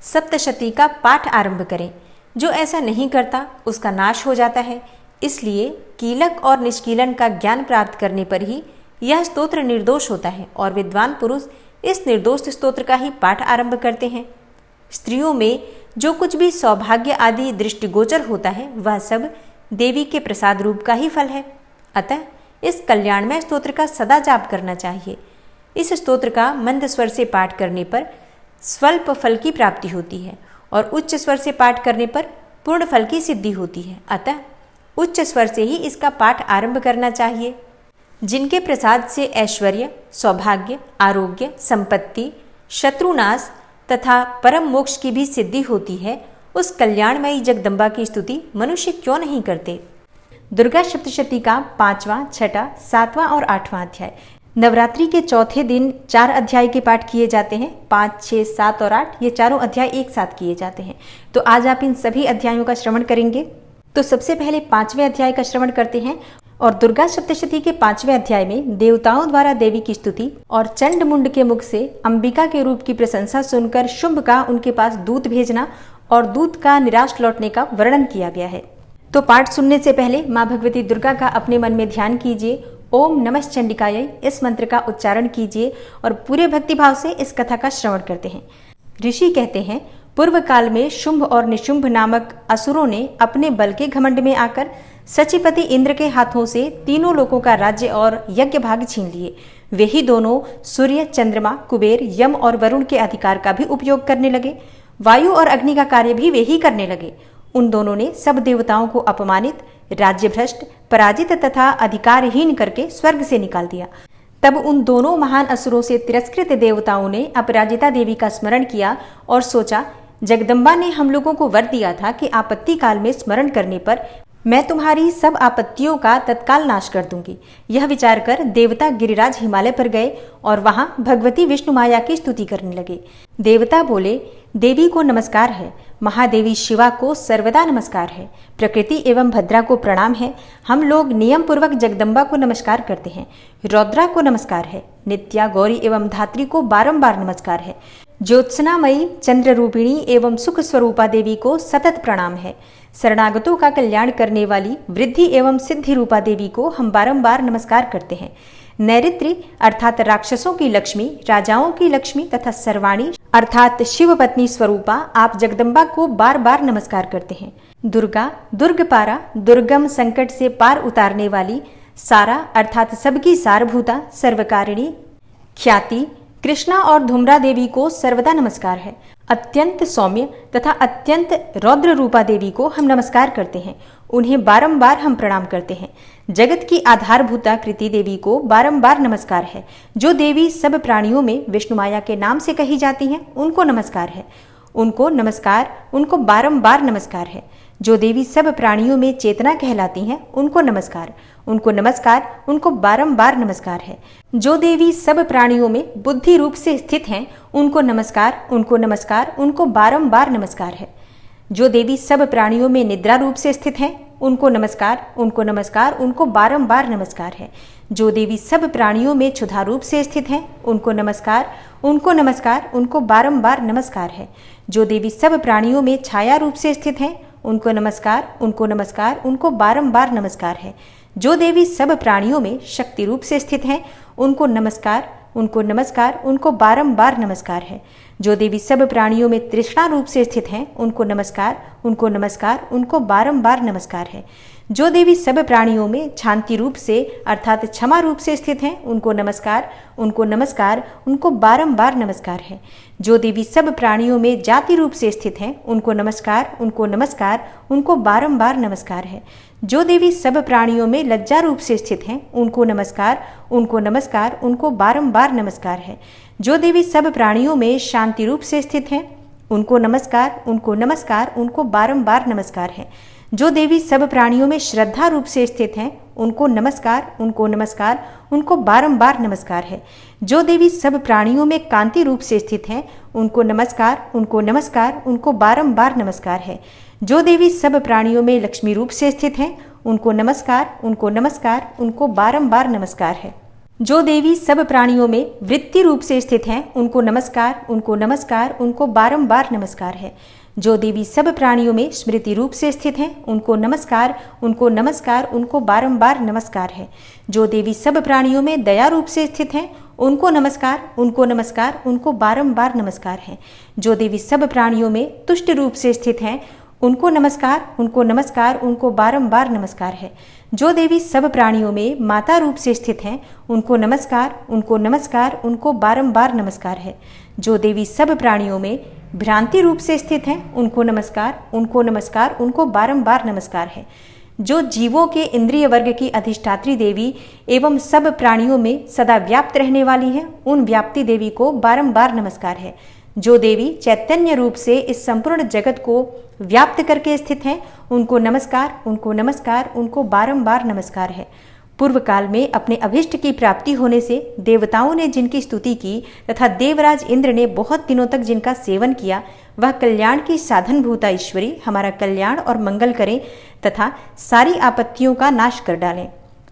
सप्तशती का पाठ आरंभ करें। जो ऐसा नहीं करता उसका नाश हो जाता है। इसलिए कीलक और निष्कीलन का ज्ञान प्राप्त करने पर ही यह स्तोत्र निर्दोष होता है और विद्वान पुरुष इस निर्दोष स्तोत्र का ही पाठ आरंभ करते हैं। स्त्रियों में जो कुछ भी सौभाग्य आदि दृष्टिगोचर होता है वह सब देवी के प्रसाद रूप का ही फल है। अतः इस कल्याणमय स्तोत्र का सदा जाप करना चाहिए। इस स्तोत्र का मंद स्वर से पाठ करने पर स्वल्प फल की प्राप्ति होती है और उच्च स्वर से पाठ करने पर पूर्ण फल की सिद्धि होती है। अतः उच्च स्वर से ही इसका पाठ आरंभ करना चाहिए। जिनके प्रसाद से ऐश्वर्य, सौभाग्य, आरोग्य, संपत्ति, शत्रुनाश तथा परम मोक्ष की भी सिद्धि होती है, उस कल्याणमयी जगदम्बा की स्तुति मनुष्य क्यों नहीं करते। दुर्गा सप्तशती का 5वां, 6ठा, 7वां और 8वां अध्याय। नवरात्रि के चौथे दिन 4 अध्याय के पाठ किए जाते हैं। 5, 6, 7 और 8 ये चारों अध्याय एक साथ किए जाते हैं। तो आज आप इन सभी अध्यायों का श्रवण करेंगे। तो सबसे पहले 5वें अध्याय का श्रवण करते हैं। और दुर्गा सप्तशती के 5वें अध्याय में देवताओं द्वारा देवी की स्तुति और चंड मुंड के मुख से अंबिका के रूप की प्रशंसा सुनकर शुंभ का उनके पास दूत भेजना और दूत का निराश लौटने का वर्णन किया गया है। तो पाठ सुनने से पहले माँ भगवती दुर्गा का अपने मन में ध्यान कीजिए। ओम नमः चंडिकायै इस मंत्र का उच्चारण कीजिए और पूरे भक्तिभाव से इस कथा का श्रवण करते हैं। ऋषि कहते हैं, पूर्व काल में शुंभ और निशुंभ नामक असुरों ने अपने बल के घमंड में आकर सचिपति इंद्र के हाथों से तीनों लोकों का राज्य और यज्ञ भाग छीन लिए। वे ही दोनों सूर्य, चंद्रमा, कुबेर, यम और वरुण के अधिकार का भी उपयोग करने लगे। वायु और अग्नि का कार्य भी वे ही करने लगे। उन दोनों ने सब देवताओं को अपमानित, राज्य भ्रष्ट, पराजित तथा अधिकारहीन करके स्वर्ग से निकाल दिया। तब उन दोनों महान असुरों से तिरस्कृत देवताओं ने अपराजिता देवी का स्मरण किया और सोचा, जगदम्बा ने हम लोगों को वर दिया था कि आपत्ति काल में स्मरण करने पर मैं तुम्हारी सब आपत्तियों का तत्काल नाश कर दूंगी। यह विचार कर देवता गिरिराज हिमालय पर गए और वहां भगवती विष्णु माया की स्तुति करने लगे। देवता बोले, देवी को नमस्कार है, महादेवी शिवा को सर्वदा नमस्कार है, प्रकृति एवं भद्रा को प्रणाम है। हम लोग नियम पूर्वक जगदम्बा को नमस्कार करते हैं। रौद्रा को नमस्कार है, नित्या, गौरी एवं धात्री को बारंबार नमस्कार है। ज्योत्सनामयी, चंद्र रूपिणी एवं सुख स्वरूपा देवी को सतत प्रणाम है। शरणागतों का कल्याण करने वाली वृद्धि एवं सिद्धि रूपा देवी को हम बारंबार नमस्कार करते हैं। नैऋत्री अर्थात राक्षसों की लक्ष्मी, राजाओं की लक्ष्मी तथा सर्वाणी अर्थात शिव पत्नी स्वरूपा आप जगदम्बा को बार बार नमस्कार करते हैं। दुर्गा, दुर्गपारा, दुर्गम संकट से पार उतारने वाली, सारा अर्थात सबकी सारभूता, सर्वकारिणी, ख्याति, कृष्णा और धूम्रा देवी को सर्वदा नमस्कार है। अत्यंत सौम्य तथा अत्यंत रौद्र रूपा देवी को हम नमस्कार करते हैं। उन्हें बारंबार हम प्रणाम करते हैं। जगत की आधारभूता कृति देवी को बारंबार नमस्कार है। जो देवी सब प्राणियों में विष्णु माया के नाम से कही जाती हैं, उनको नमस्कार है। उनको नमस्कार, उनको बारंबार नमस्कार है। जो देवी सब प्राणियों में चेतना कहलाती हैं, उनको नमस्कार, उनको नमस्कार, उनको बारंबार नमस्कार है। जो देवी सब प्राणियों में बुद्धि रूप से स्थित हैं, उनको नमस्कार, उनको नमस्कार, उनको बारंबार नमस्कार है। जो देवी सब प्राणियों में निद्रा रूप से स्थित हैं, उनको नमस्कार, उनको नमस्कार, उनको बारंबार नमस्कार है। जो देवी सब प्राणियों में क्षुधा रूप से स्थित हैं, उनको नमस्कार, उनको नमस्कार, उनको बारंबार नमस्कार है। जो देवी सब प्राणियों में छाया रूप से स्थित हैं, उनको नमस्कार, उनको नमस्कार, उनको बारंबार नमस्कार है। जो देवी सब प्राणियों में शक्ति रूप से स्थित हैं, उनको नमस्कार, उनको नमस्कार, उनको बारंबार नमस्कार है। जो देवी सब प्राणियों में तृष्णा रूप से स्थित हैं, उनको नमस्कार, उनको नमस्कार, उनको बारंबार नमस्कार है। जो देवी सब प्राणियों में शांति रूप से अर्थात क्षमा रूप से स्थित हैं, उनको नमस्कार, उनको नमस्कार, उनको बारंबार नमस्कार है। जो देवी सब प्राणियों में जाति रूप से स्थित हैं, उनको नमस्कार, उनको नमस्कार, उनको बारंबार नमस्कार है। जो देवी सब प्राणियों में लज्जा रूप से स्थित हैं, उनको नमस्कार, उनको नमस्कार, उनको बारंबार नमस्कार है। जो देवी सब प्राणियों में शांति रूप से स्थित हैं, उनको नमस्कार, उनको नमस्कार, उनको बारंबार नमस्कार है। जो देवी सब प्राणियों में श्रद्धा रूप से स्थित हैं, उनको नमस्कार, उनको नमस्कार, उनको बारंबार नमस्कार है। जो देवी सब प्राणियों में कांति रूप से स्थित हैं, उनको नमस्कार, उनको नमस्कार, उनको बारंबार नमस्कार है। जो देवी सब प्राणियों में लक्ष्मी रूप से स्थित हैं, उनको नमस्कार, उनको नमस्कार, उनको बारंबार नमस्कार है। जो देवी सब प्राणियों में वृत्ति रूप से स्थित हैं, उनको नमस्कार, उनको नमस्कार, उनको बारंबार नमस्कार है। जो देवी सब प्राणियों में स्मृति रूप से स्थित हैं, उनको नमस्कार, उनको नमस्कार, उनको बारंबार नमस्कार है। जो देवी सब प्राणियों में दया रूप से स्थित हैं, उनको नमस्कार, उनको नमस्कार, उनको बारंबार नमस्कार है। जो देवी सब प्राणियों में तुष्ट रूप से स्थित हैं, उनको नमस्कार, उनको नमस्कार, उनको बारंबार नमस्कार है। जो देवी सब प्राणियों में माता रूप से स्थित हैं, उनको नमस्कार, उनको नमस्कार, उनको बारंबार नमस्कार है। जो देवी सब प्राणियों में भ्रांति रूप से स्थित हैं, उनको नमस्कार, उनको नमस्कार, उनको बारंबार नमस्कार है। जो जीवों के इंद्रिय वर्ग की अधिष्ठात्री देवी एवं सब प्राणियों में सदा व्याप्त रहने वाली हैं, उन व्याप्ति देवी को बारंबार नमस्कार है। जो देवी चैतन्य रूप से इस संपूर्ण जगत को व्याप्त करके स्थित हैं, उनको नमस्कार, उनको नमस्कार, उनको बारंबार नमस्कार है। पूर्व काल में अपने अभिष्ट की प्राप्ति होने से देवताओं ने जिनकी स्तुति की तथा देवराज इंद्र ने बहुत दिनों तक जिनका सेवन किया, वह कल्याण की साधनभूता ईश्वरी हमारा कल्याण और मंगल करें तथा सारी आपत्तियों का नाश कर डालें।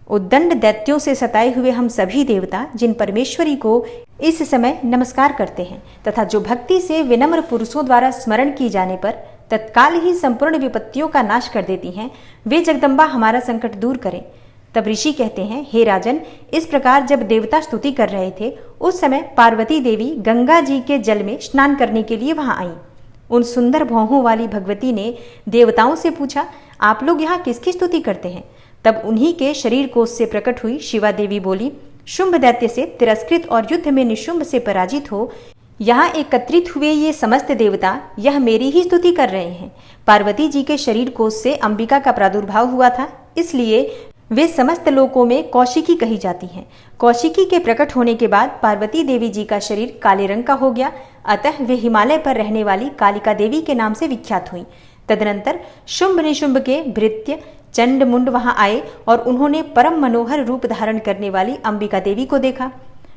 उद्दंड दैत्यों से सताए हुए हम सभी देवता जिन परमेश्वरी को इस समय नमस्कार करते हैं तथा जो भक्ति से विनम्र पुरुषों द्वारा स्मरण की जाने पर तत्काल ही संपूर्ण विपत्तियों का नाश कर देती हैं, वे जगदम्बा हमारा संकट दूर करें। तब ऋषि कहते हैं, हे राजन, इस प्रकार जब देवता स्तुति कर रहे थे, उस समय पार्वती देवी गंगा जी के जल में स्नान करने के लिए वहां आईं। उन सुंदर भौहों वाली भगवती ने देवताओं से पूछा, आप लोग यहाँ किसकी स्तुति करते हैं? तब उन्हीं के शरीर कोश से प्रकट हुई शिवा देवी बोली, शुंभ दैत्य से तिरस्कृत और युद्ध में निशुंभ से पराजित हो यहाँ एकत्रित हुए ये समस्त देवता यह मेरी ही स्तुति कर रहे हैं। पार्वती जी के शरीर कोश से अंबिका का प्रादुर्भाव हुआ था, इसलिए वे समस्त लोकों में कौशिकी कही जाती हैं। कौशिकी के प्रकट होने के बाद पार्वती देवी जी का शरीर काले रंग का हो गया, अतः वे हिमालय पर रहने वाली कालिका देवी के नाम से विख्यात हुई। तदनंतर शुंभ निशुंभ के भृत्य चंड मुंड वहां आए और उन्होंने परम मनोहर रूप धारण करने वाली अंबिका देवी को देखा।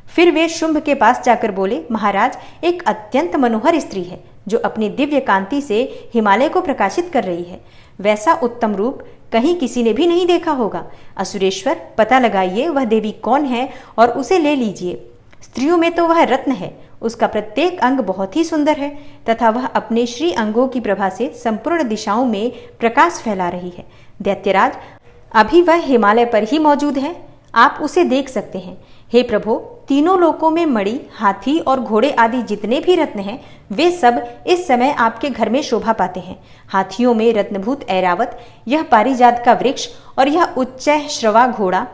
फिर वे शुंभ के पास जाकर बोले, महाराज, एक अत्यंत मनोहर स्त्री है जो अपनी दिव्य कांति से हिमालय को प्रकाशित कर रही है। वैसा उत्तम रूप कहीं किसी ने भी नहीं देखा होगा। असुरेश्वर, पता लगाइए वह देवी कौन है और उसे ले लीजिए। स्त्रियों में तो वह रत्न है, उसका प्रत्येक अंग बहुत ही सुंदर है तथा वह अपने श्री अंगों की प्रभा से संपूर्ण दिशाओं में प्रकाश फैला रही है। दैत्यराज, अभी वह हिमालय पर ही मौजूद है, आप उसे देख सकते हैं। हे प्रभो, तीनों लोकों में मणि, हाथी और घोड़े आदि जितने भी रत्न हैं, वे सब इस समय आपके घर में शोभा पाते हैं। हाथियों में रत्नभूत ऐरावत, यह पारिजात का वृक्ष और यह उच्चैः श्रवा घोड़ा,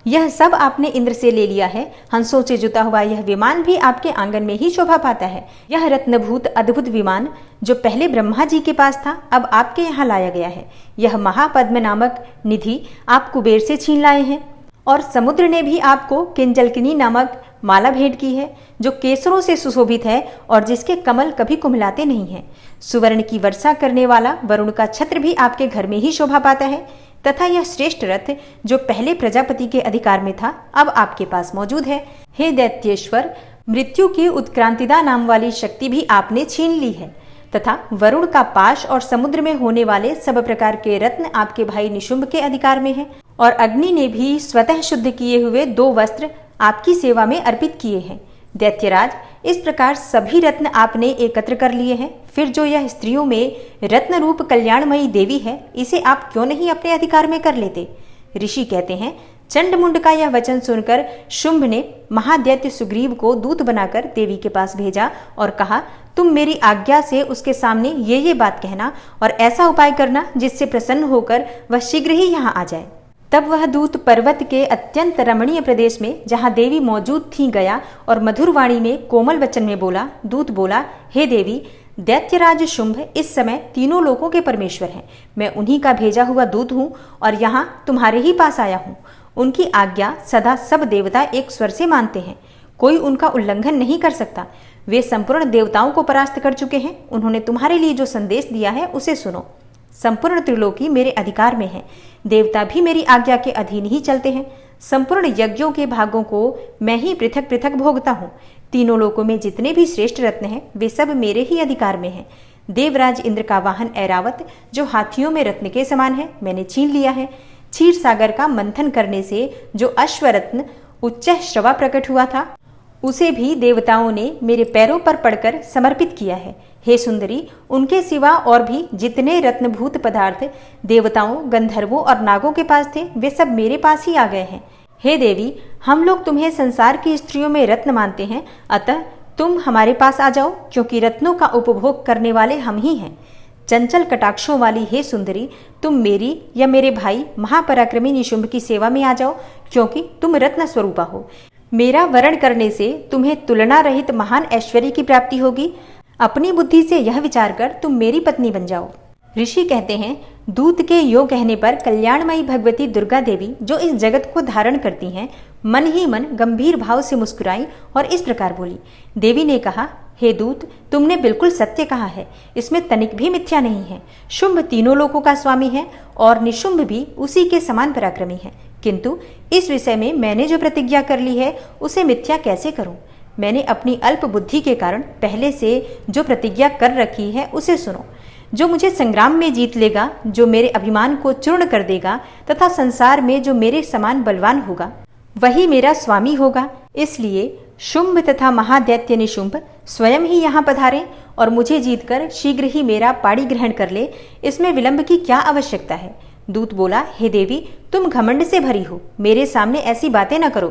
यह सब आपने इंद्र से ले लिया है। हंसों से जुता हुआ यह विमान भी आपके आंगन में ही शोभा पाता है। यह रत्नभूत अद्भुत विमान जो पहले ब्रह्मा जी के पास था, अब आपके यहाँ लाया गया है। यह महापद्म नामक निधि आप कुबेर से छीन लाए हैं और समुद्र ने भी आपको किंजलकिनी नामक माला भेंट की है जो केसरों से सुशोभित है और जिसके कमल कभी कुम्हलाते नहीं हैं। सुवर्ण की वर्षा करने वाला वरुण का छत्र भी आपके घर में ही शोभा पाता है तथा यह श्रेष्ठ रथ जो पहले प्रजापति के अधिकार में था, अब आपके पास मौजूद है। हे दैत्येश्वर, मृत्यु की उत्क्रांतिदा नाम वाली शक्ति भी आपने छीन ली है तथा वरुण का पाश और समुद्र में होने वाले सब प्रकार के रत्न आपके भाई निशुंभ के अधिकार में है और अग्नि ने भी स्वतः शुद्ध किए हुए 2 वस्त्र आपकी सेवा में अर्पित किए हैं। दैत्यराज, इस प्रकार सभी रत्न आपने एकत्र कर लिए हैं, फिर जो यह स्त्रियों में रत्न रूप कल्याणमयी देवी है, इसे आप क्यों नहीं अपने अधिकार में कर लेते? ऋषि कहते हैं, चंडमुंड का यह वचन सुनकर शुंभ ने महादैत्य सुग्रीव को दूत बनाकर देवी के पास भेजा और कहा, तुम मेरी आज्ञा से उसके सामने ये बात कहना और ऐसा उपाय करना जिससे प्रसन्न होकर वह शीघ्र ही यहाँ आ जाए। तब वह दूत पर्वत के अत्यंत रमणीय प्रदेश में जहाँ देवी मौजूद थी गया और मधुर वाणी में कोमल वचन में बोला। दूत बोला, हे देवी, दैत्यराज शुंभ इस समय तीनों लोकों के परमेश्वर हैं। मैं उन्हीं का भेजा हुआ दूत हूँ और यहाँ तुम्हारे ही पास आया हूँ। उनकी आज्ञा सदा सब देवता एक स्वर से मानते हैं, कोई उनका उल्लंघन नहीं कर सकता। वे संपूर्ण देवताओं को परास्त कर चुके हैं। उन्होंने तुम्हारे लिए जो संदेश दिया है उसे सुनो। संपूर्ण त्रिलोकी मेरे अधिकार में है, देवता भी मेरी आज्ञा के अधीन ही चलते हैं। संपूर्ण यज्ञों के भागों को मैं ही पृथक पृथक भोगता हूँ। तीनों लोकों में जितने भी श्रेष्ठ रत्न हैं वे सब मेरे ही अधिकार में हैं। देवराज इंद्र का वाहन ऐरावत जो हाथियों में रत्न के समान है मैंने छीन लिया है। क्षीर सागर का मंथन करने से जो अश्वरत्न उच्च श्रवा प्रकट हुआ था उसे भी देवताओं ने मेरे पैरों पर पड़कर समर्पित किया है। हे सुंदरी, उनके सिवा और भी जितने रत्नभूत पदार्थ देवताओं, गंधर्वों और नागों के पास थे वे सब मेरे पास ही आ गए हैं। हे देवी, हम लोग तुम्हें संसार की स्त्रियों में रत्न मानते हैं, अतः तुम हमारे पास आ जाओ, क्योंकि रत्नों का उपभोग करने वाले हम ही हैं। चंचल कटाक्षों वाली हे सुंदरी, तुम मेरी या मेरे भाई महापराक्रमी निशुंभ की सेवा में आ जाओ, क्योंकि तुम रत्न स्वरूपा हो। मेरा वरण करने से तुम्हें तुलना रहित महान ऐश्वर्य की प्राप्ति होगी। अपनी बुद्धि से यह विचार कर तुम मेरी पत्नी बन जाओ। ऋषि कहते हैं, दूत के यो कहने पर कल्याणमयी भगवती दुर्गा देवी जो इस जगत को धारण करती हैं, मन ही मन गंभीर भाव से मुस्कुराई और इस प्रकार बोली। देवी ने कहा, हे दूत, तुमने बिल्कुल सत्य कहा है, इसमें तनिक भी मिथ्या नहीं है। शुंभ तीनों लोकों का स्वामी है और निशुंभ भी उसी के समान पराक्रमी है, किंतु इस विषय में मैंने जो प्रतिज्ञा कर ली है उसे मिथ्या कैसे करूं? मैंने अपनी अल्प बुद्धि के कारण पहले से जो प्रतिज्ञा कर रखी है उसे सुनो। जो मुझे संग्राम में जीत लेगा, जो मेरे अभिमान को चूर्ण कर देगा तथा संसार में जो मेरे समान बलवान होगा वही मेरा स्वामी होगा। इसलिए शुंभ तथा महादैत्य निशुंभ स्वयं ही यहाँ पधारें और मुझे जीतकर शीघ्र ही मेरा पाणी ग्रहण कर ले, इसमें विलंब की क्या आवश्यकता है? दूत बोला, हे देवी, तुम घमंड से भरी हो, मेरे सामने ऐसी बातें न करो।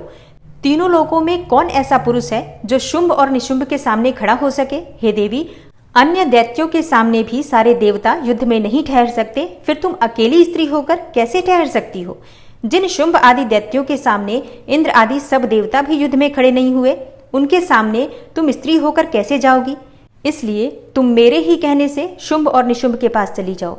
तीनों लोकों में कौन ऐसा पुरुष है जो शुंभ और निशुंभ के सामने खड़ा हो सके? हे देवी, अन्य दैत्यों के सामने भी सारे देवता युद्ध में नहीं ठहर सकते, फिर तुम अकेली स्त्री होकर कैसे ठहर सकती हो? जिन शुंभ आदि दैत्यों के सामने इंद्र आदि सब देवता भी युद्ध में खड़े नहीं हुए, उनके सामने तुम स्त्री होकर कैसे जाओगी? इसलिए तुम मेरे ही कहने से शुंभ और निशुंभ के पास चली जाओ।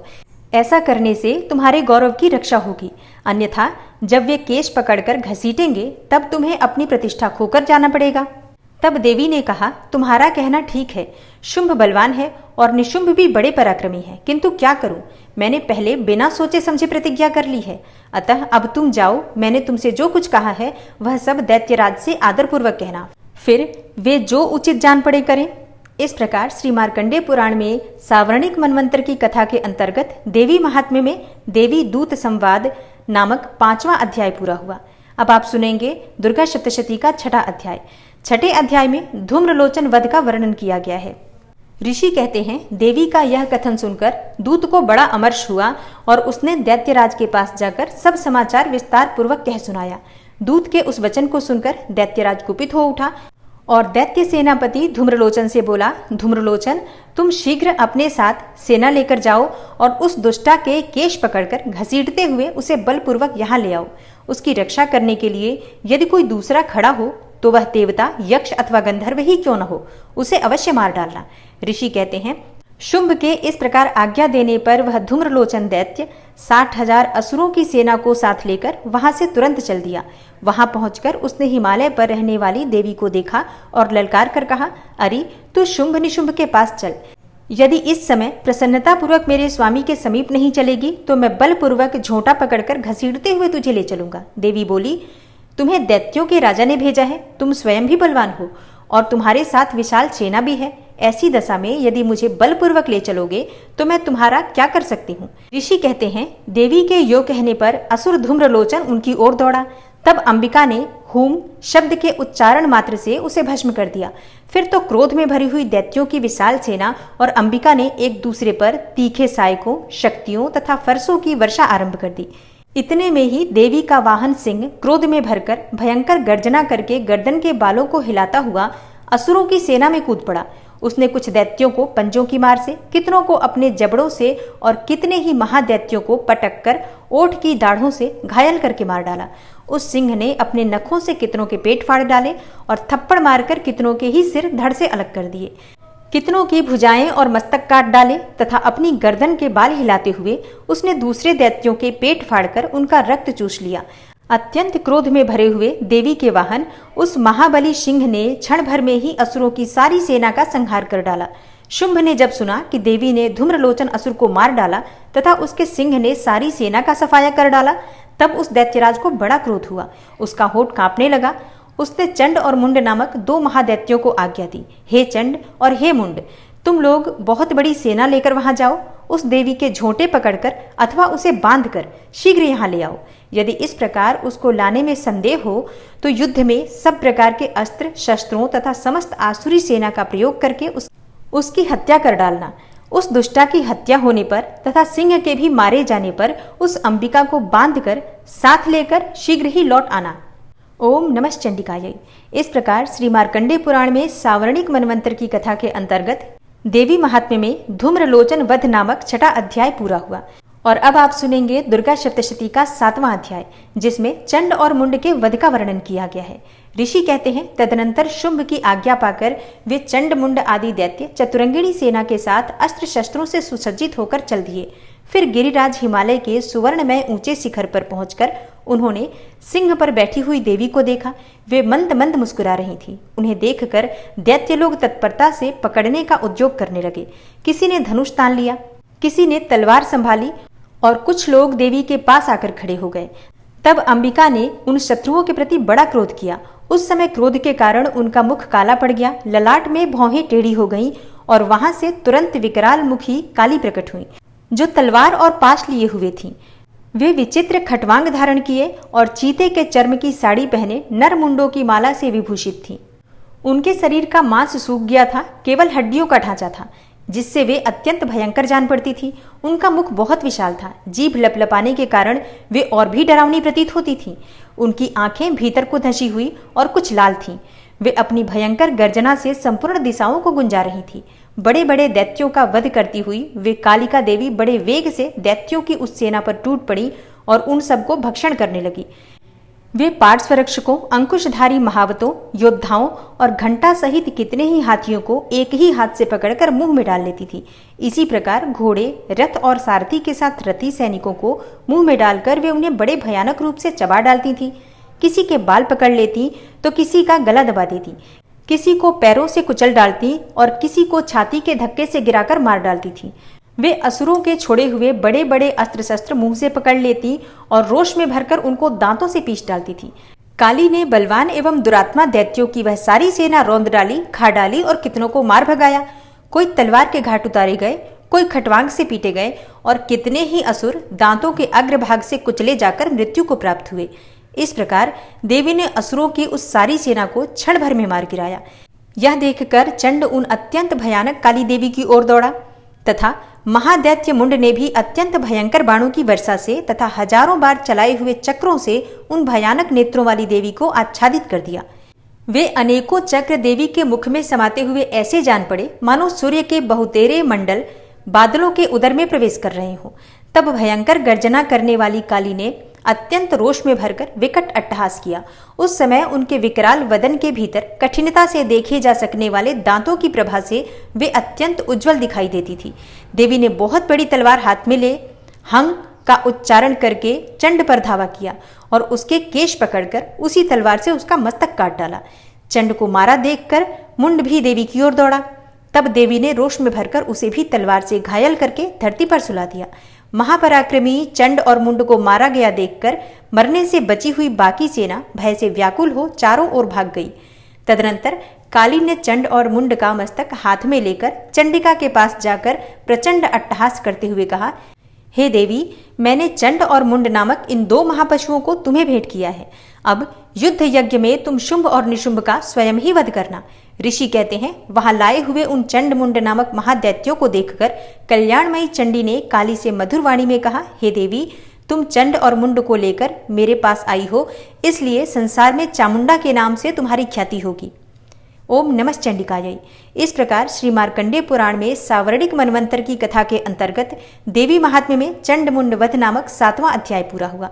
ऐसा करने से तुम्हारे गौरव की रक्षा होगी, अन्यथा जब वे केश पकड़कर घसीटेंगे तब तुम्हें अपनी प्रतिष्ठा खोकर जाना पड़ेगा। तब देवी ने कहा, तुम्हारा कहना ठीक है, शुंभ बलवान है और निशुंभ भी बड़े पराक्रमी है, किंतु क्या करूं? मैंने पहले बिना सोचे समझे प्रतिज्ञा कर ली है, अतः अब तुम जाओ। मैंने तुमसे जो कुछ कहा है वह सब दैत्यराज से आदरपूर्वक कहना, फिर वे जो उचित जान पड़े करें। इस प्रकार श्री मार्कंडेय पुराण में सावर्णिक मनवंतर की कथा के अंतर्गत देवी महात्म्य में देवी दूत संवाद नामक 5वां अध्याय पूरा हुआ। अब आप सुनेंगे दुर्गा सप्तशती का 6ठा अध्याय। 6ठे अध्याय में धूम्रलोचन वध का वर्णन किया गया है। ऋषि कहते हैं, देवी का यह कथन सुनकर दूत को बड़ा अमर्ष हुआ और उसने दैत्यराज के पास जाकर सब समाचार विस्तार पूर्वक कह सुनाया। दूत के उस वचन को सुनकर दैत्यराज कुपित हो उठा और दैत्य सेनापति धूम्रलोचन से बोला, धूम्रलोचन, तुम शीघ्र अपने साथ सेना लेकर जाओ और उस दुष्टा के केश पकड़कर घसीटते हुए उसे बलपूर्वक यहाँ ले आओ। उसकी रक्षा करने के लिए यदि कोई दूसरा खड़ा हो तो वह देवता, यक्ष अथवा गंधर्व ही क्यों न हो, उसे अवश्य मार डालना। ऋषि कहते हैं, शुंभ के इस प्रकार आज्ञा देने पर वह धूम्रलोचन दैत्य 60,000 असुरों की सेना को साथ लेकर वहां से तुरंत चल दिया। वहां पहुंचकर उसने हिमालय पर रहने वाली देवी को देखा और ललकार कर कहा, अरे तू शुंभ निशुंभ के पास चल। यदि इस समय प्रसन्नता पूर्वक मेरे स्वामी के समीप नहीं चलेगी तो मैं बलपूर्वक झोंटा पकड़कर घसीटते हुए तुझे ले चलूंगा। देवी बोली, तुम्हें दैत्यों के राजा ने भेजा है, तुम स्वयं भी बलवान हो और तुम्हारे साथ विशाल सेना भी है। ऐसी दशा में यदि मुझे बलपूर्वक ले चलोगे तो मैं तुम्हारा क्या कर सकती हूँ? ऋषि कहते हैं, देवी के यो कहने पर असुर धूम्रलोचन उनकी ओर दौड़ा। तब अंबिका ने हुम शब्द के उच्चारण मात्र से उसे भस्म कर दिया। फिर तो क्रोध में भरी हुई दैत्यों की विशाल सेना और अंबिका ने एक दूसरे पर तीखे सायकों, शक्तियों तथा फरसों की वर्षा आरंभ कर दी। इतने में ही देवी का वाहन सिंह क्रोध में भरकर भयंकर गर्जना करके गर्दन के बालों को हिलाता हुआ असुरों की सेना में कूद पड़ा। उसने कुछ दैत्यों को पंजों की मार से, कितनों को अपने जबड़ों से और कितने ही महादैत्यों को पटक कर ओठ की दाढ़ों से घायल करके मार डाला। उस सिंह ने अपने नखों से कितनों के पेट फाड़ डाले और थप्पड़ मारकर कितनों के ही सिर धड़ से अलग कर दिए। कितनों की भुजाएं और मस्तक काट डाले तथा अपनी गर्दन के बाल हिलाते हुए उसने दूसरे दैत्यों के पेट फाड़कर उनका रक्त चूस लिया। अत्यंत क्रोध में भरे हुए देवी के वाहन उस महाबली सिंह ने क्षण भर में ही असुरों की सारी सेना का संहार कर डाला। शुंभ ने जब सुना कि देवी ने धूम्रलोचन असुर को मार डाला तथा उसके सिंह ने सारी सेना का सफाया कर डाला, तब उस दैत्यराज को बड़ा क्रोध हुआ, उसका होठ कांपने लगा। उसने चंड और मुंड नामक 2 महादैत्यों को आज्ञा दी, हे चंड और हे मुंड, तुम लोग बहुत बड़ी सेना लेकर वहां जाओ, उस देवी के झोंटे पकड़कर अथवा उसे बांधकर शीघ्र यहाँ ले आओ। यदि इस प्रकार उसको लाने में संदेह हो तो युद्ध में सब प्रकार के अस्त्र शस्त्रों तथा समस्त आसुरी सेना का प्रयोग करके उसकी हत्या कर डालना। उस दुष्टा की हत्या होने पर तथा सिंह के भी मारे जाने पर उस अंबिका को बांधकर साथ लेकर शीघ्र ही लौट आना। ओम नमः चंडिकायै। इस प्रकार श्री मार्कंडेय पुराण में सावर्णिक मनवंतर की कथा के अंतर्गत देवी महात्म्य में धूम्रलोचन वध नामक 6वां अध्याय पूरा हुआ। और अब आप सुनेंगे दुर्गा सप्तशती का 7वां अध्याय, जिसमें चंड और मुंड के वध का वर्णन किया गया है। ऋषि कहते हैं, तदनंतर शुंभ की आज्ञा पाकर वे चंड मुंड आदि दैत्य चतुरंगिणी सेना के साथ अस्त्र शस्त्रों से सुसज्जित होकर चल दिए। फिर गिरिराज हिमालय के सुवर्णमय ऊंचे शिखर पर पहुंचकर उन्होंने सिंह पर बैठी हुई देवी को देखा। वे मंद मंद मुस्कुरा रही थी। उन्हें देखकर दैत्य लोग तत्परता से पकड़ने का उद्योग करने लगे। किसी ने धनुष तान लिया, किसी ने तलवार संभाली और कुछ लोग देवी के पास आकर खड़े हो गए। तब अंबिका ने उन शत्रुओं के प्रति बड़ा क्रोध किया। उस समय क्रोध के कारण उनका मुख काला पड़ गया, ललाट में भौहें टेढ़ी हो गईं और वहां से तुरंत विकराल मुखी काली प्रकट हुई, जो तलवार और पाश लिए हुए थीं। वे विचित्र खटवांग धारण किए और चीते के चर्म की साड़ी पहने नर मुंडों की माला से विभूषित थीं। उनके शरीर का मांस सूख गया था, केवल हड्डियों का ढांचा था, जिससे वे अत्यंत भयंकर जान पड़ती थी। उनका मुख बहुत विशाल था, जीभ लपलपाने के कारण वे और भी डरावनी प्रतीत होती थीं। उनकी आंखें भीतर को धसी हुई और कुछ लाल थीं। वे अपनी भयंकर गर्जना से संपूर्ण दिशाओं को गुंजा रही थी। बड़े बड़े दैत्यों का वध करती हुई वे कालिका देवी बड़े वेग से दैत्यों की उस सेना पर टूट पड़ी और उन सबको भक्षण करने लगी। वे पार्श्वरक्षकों, अंकुशधारी महावतों, योद्धाओं और घंटा सहित कितने ही हाथियों को एक ही हाथ से पकड़कर मुंह में डाल लेती थी। इसी प्रकार घोड़े, रथ और सारथी के साथ रथी सैनिकों को मुंह में डालकर वे उन्हें बड़े भयानक रूप से चबा डालती थी। किसी के बाल पकड़ लेती तो किसी का गला दबा देती, किसी को पैरों से कुचल डालती और किसी को छाती के धक्के से गिराकर मार डालती थी। वे असुरों के छोड़े हुए बड़े बड़े अस्त्र शस्त्र मुंह से पकड़ लेती और रोष में भरकर उनको दांतों से पीस डालती थी। काली ने बलवान एवं दुरात्मा दैत्यों की वह सारी सेना रौंद डाली, खा डाली और कितनों को मार भगाया। कोई तलवार के घाट उतारे गए, कोई खटवांग से पीटे गए और कितने ही असुर दांतों के अग्रभाग से कुचले जाकर मृत्यु को प्राप्त हुए। इस प्रकार देवी ने असुरों की उस सारी सेना को क्षण भर में मार गिराया। यह देखकर चंड उन अत्यंत भयानक काली देवी की ओर दौड़ा तथा महादैत्य मुंड ने भी अत्यंत भयंकर बाणों की वर्षा से तथा हजारों बार चलाए हुए चक्रों से उन भयानक नेत्रों वाली देवी को आच्छादित कर दिया। वे अनेकों चक्र देवी के मुख में समाते हुए ऐसे जान पड़े मानो सूर्य के बहुतेरे मंडल बादलों के उदर में प्रवेश कर रहे हो। तब भयंकर गर्जना करने वाली काली ने अत्यंत रोष में भरकर विकट अट्टहास किया। उस समय उनके विकराल वदन के भीतर कठिनता से देखे जा सकने वाले दांतों की प्रभा से वे अत्यंत उज्जवल दिखाई देती थी। देवी ने बहुत बड़ी तलवार हाथ में ले हंग का उच्चारण करके चंड पर धावा किया और उसके केश पकड़कर उसी तलवार से उसका मस्तक काट डाला। चंड को मारा देखकर मुंड भी देवी की ओर दौड़ा। तब देवी ने रोष में भरकर उसे भी तलवार से घायल करके धरती पर सुला दिया। महापराक्रमी चंड और मुंड को मारा गया देखकर मरने से बची हुई बाकी सेना भय से व्याकुल हो चारों ओर भाग गई। तदनंतर काली ने चंड और मुंड का मस्तक हाथ में लेकर चंडिका के पास जाकर प्रचंड अट्टहास करते हुए कहा, हे देवी, मैंने चंड और मुंड नामक इन 2 महापशुओं को तुम्हें भेंट किया है। अब युद्ध यज्ञ में तुम शुंभ और निशुंभ का स्वयं ही वध करना। ऋषि कहते हैं, वहां लाए हुए उन चंड मुंड नामक महादैत्यों को देखकर कल्याणमयी चंडी ने काली से मधुर वाणी में कहा, हे देवी, तुम चंड और मुंड को लेकर मेरे पास आई हो, इसलिए संसार में चामुंडा के नाम से तुम्हारी ख्याति होगी। ओम नमः चंडिकायै। इस प्रकार श्री मार्कंडेय पुराण में सावर्णिक मनवंतर की कथा के अंतर्गत देवी महात्म्य में चंड मुंड वध नामक 7वां अध्याय पूरा हुआ।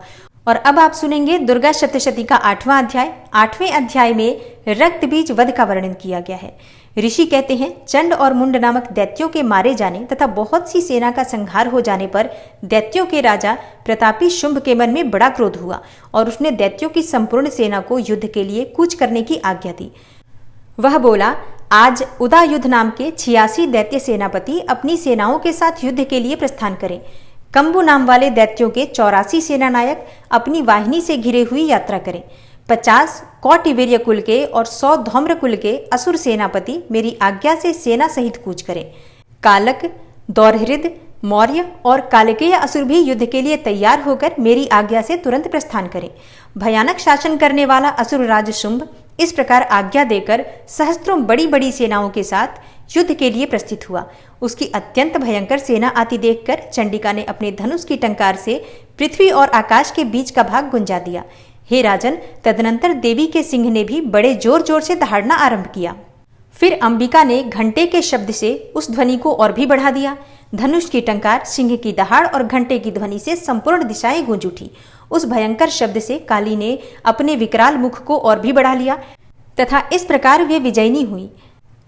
और अब आप सुनेंगे दुर्गा सप्तशती का 8वां अध्याय। 8वें अध्याय में रक्त बीज वध का वर्णन किया गया है। ऋषि कहते हैं, चंड और मुंड नामक दैत्यों के मारे जाने तथा बहुत सी सेना का संहार हो जाने पर दैत्यों के राजा प्रतापी शुंभ के मन में बड़ा क्रोध हुआ और उसने दैत्यों की संपूर्ण सेना को युद्ध के लिए कूच करने की आज्ञा दी। वह बोला, आज उदायुध नाम के 86 दैत्य सेनापति अपनी सेनाओं के साथ युद्ध के लिए प्रस्थान करें। कंबु नाम वाले दैत्यों के 84 सेनानायक अपनी वाहिनी से घिरे हुई यात्रा करें। 50 कौटिवीर्य कुल के और 100 धौम्र कुल के असुर सेनापति मेरी आज्ञा से सेना सहित कूच करें। कालक, दौरहृद, मौर्य और कालकेय असुर भी युद्ध के लिए तैयार होकर मेरी आज्ञा से तुरंत प्रस्थान करें। भयानक शासन करने वाला असुर राज शुंभ इस प्रकार आज्ञा देकर सहस्त्रों बड़ी बड़ी सेनाओं के साथ युद्ध के लिए प्रस्थित हुआ। उसकी अत्यंत भयंकर सेना आती देखकर चंडिका ने अपने धनुष की टंकार से पृथ्वी और आकाश के बीच का भाग गुंजा दिया। हे राजन, तदनंतर देवी के सिंह ने भी बड़े जोर जोर से दहाड़ना आरंभ किया। फिर अंबिका ने घंटे के शब्द से उस ध्वनि को और भी बढ़ा दिया। धनुष की टंकार, सिंह की दहाड़ और घंटे की ध्वनि से संपूर्ण दिशाएं गूंज उठी। उस भयंकर शब्द से काली ने अपने विकराल मुख को और भी बढ़ा लिया तथा इस प्रकार वे विजयिनी हुई।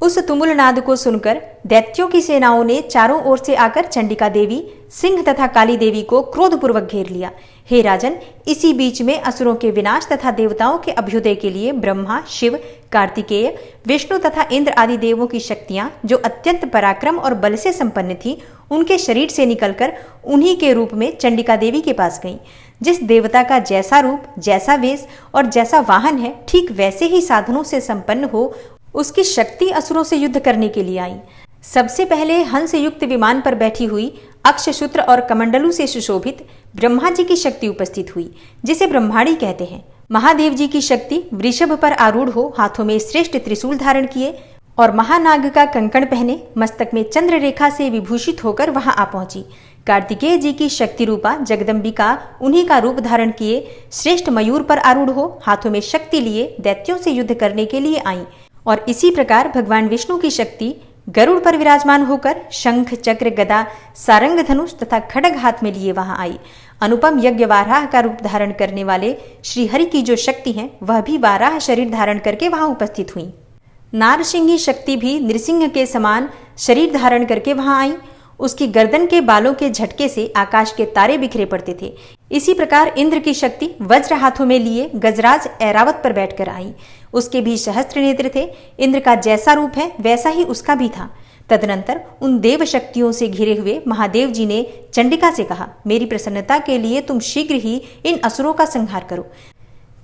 उस तुमुल नाद को सुनकर दैत्यों की सेनाओं ने चारों ओर से आकर चंडिका देवी, सिंह तथा काली देवी को क्रोधपूर्वक घेर लिया। हे राजन, इसी बीच में असुरों के विनाश तथा देवताओं के अभ्युदय के लिए ब्रह्मा, शिव, कार्तिकेय, विष्णु तथा इंद्र आदि देवों की शक्तियां, जो अत्यंत पराक्रम और बल से संपन्न थी, उनके शरीर से निकलकर उन्हीं के रूप में चंडिका देवी के पास गईं। जिस देवता का जैसा रूप, जैसा वेश और जैसा वाहन है, ठीक वैसे ही साधनों से संपन्न हो उसकी शक्ति असुरों से युद्ध करने के लिए आई। सबसे पहले हंस युक्त विमान पर बैठी हुई, अक्षसूत्र और कमंडलू से सुशोभित ब्रह्मा जी की शक्ति उपस्थित हुई, जिसे ब्रह्माणी कहते हैं। महादेव जी की शक्ति वृषभ पर आरूढ़ हो, हाथों में श्रेष्ठ त्रिशूल धारण किए और महानाग का कंकण पहने, मस्तक में चंद्र रेखा से विभूषित होकर वहां आ पहुंची। कार्तिकेय जी की शक्ति रूपा जगदम्बिका उन्हीं का रूप धारण किए श्रेष्ठ मयूर पर आरूढ़ हो, हाथों में शक्ति लिए दैत्यों से युद्ध करने के लिए आई। और इसी प्रकार भगवान विष्णु की शक्ति गरुड़ पर विराजमान होकर शंख, चक्र, गदा, सारंग, धनुष तथा खड्ग हाथ में लिए वहां आई। अनुपम यज्ञ वाराह का रूप धारण करने वाले श्री हरि की जो शक्ति है, वह भी वाराह शरीर धारण करके वहां उपस्थित हुई। नारसिंही शक्ति भी नृसिंह के समान शरीर धारण करके वहां आई। उसकी गर्दन के बालों के झटके से आकाश के तारे बिखरे पड़ते थे। इसी प्रकार इंद्र की शक्ति वज्र हाथों में लिए गजराज ऐरावत पर बैठकर आई। उसके भी सहस्त्र नेत्र थे। इंद्र का जैसा रूप है वैसा ही उसका भी था। तदनंतर उन देव शक्तियों से घिरे हुए महादेव जी ने चंडिका से कहा, मेरी प्रसन्नता के लिए तुम शीघ्र ही इन असुरों का संहार करो।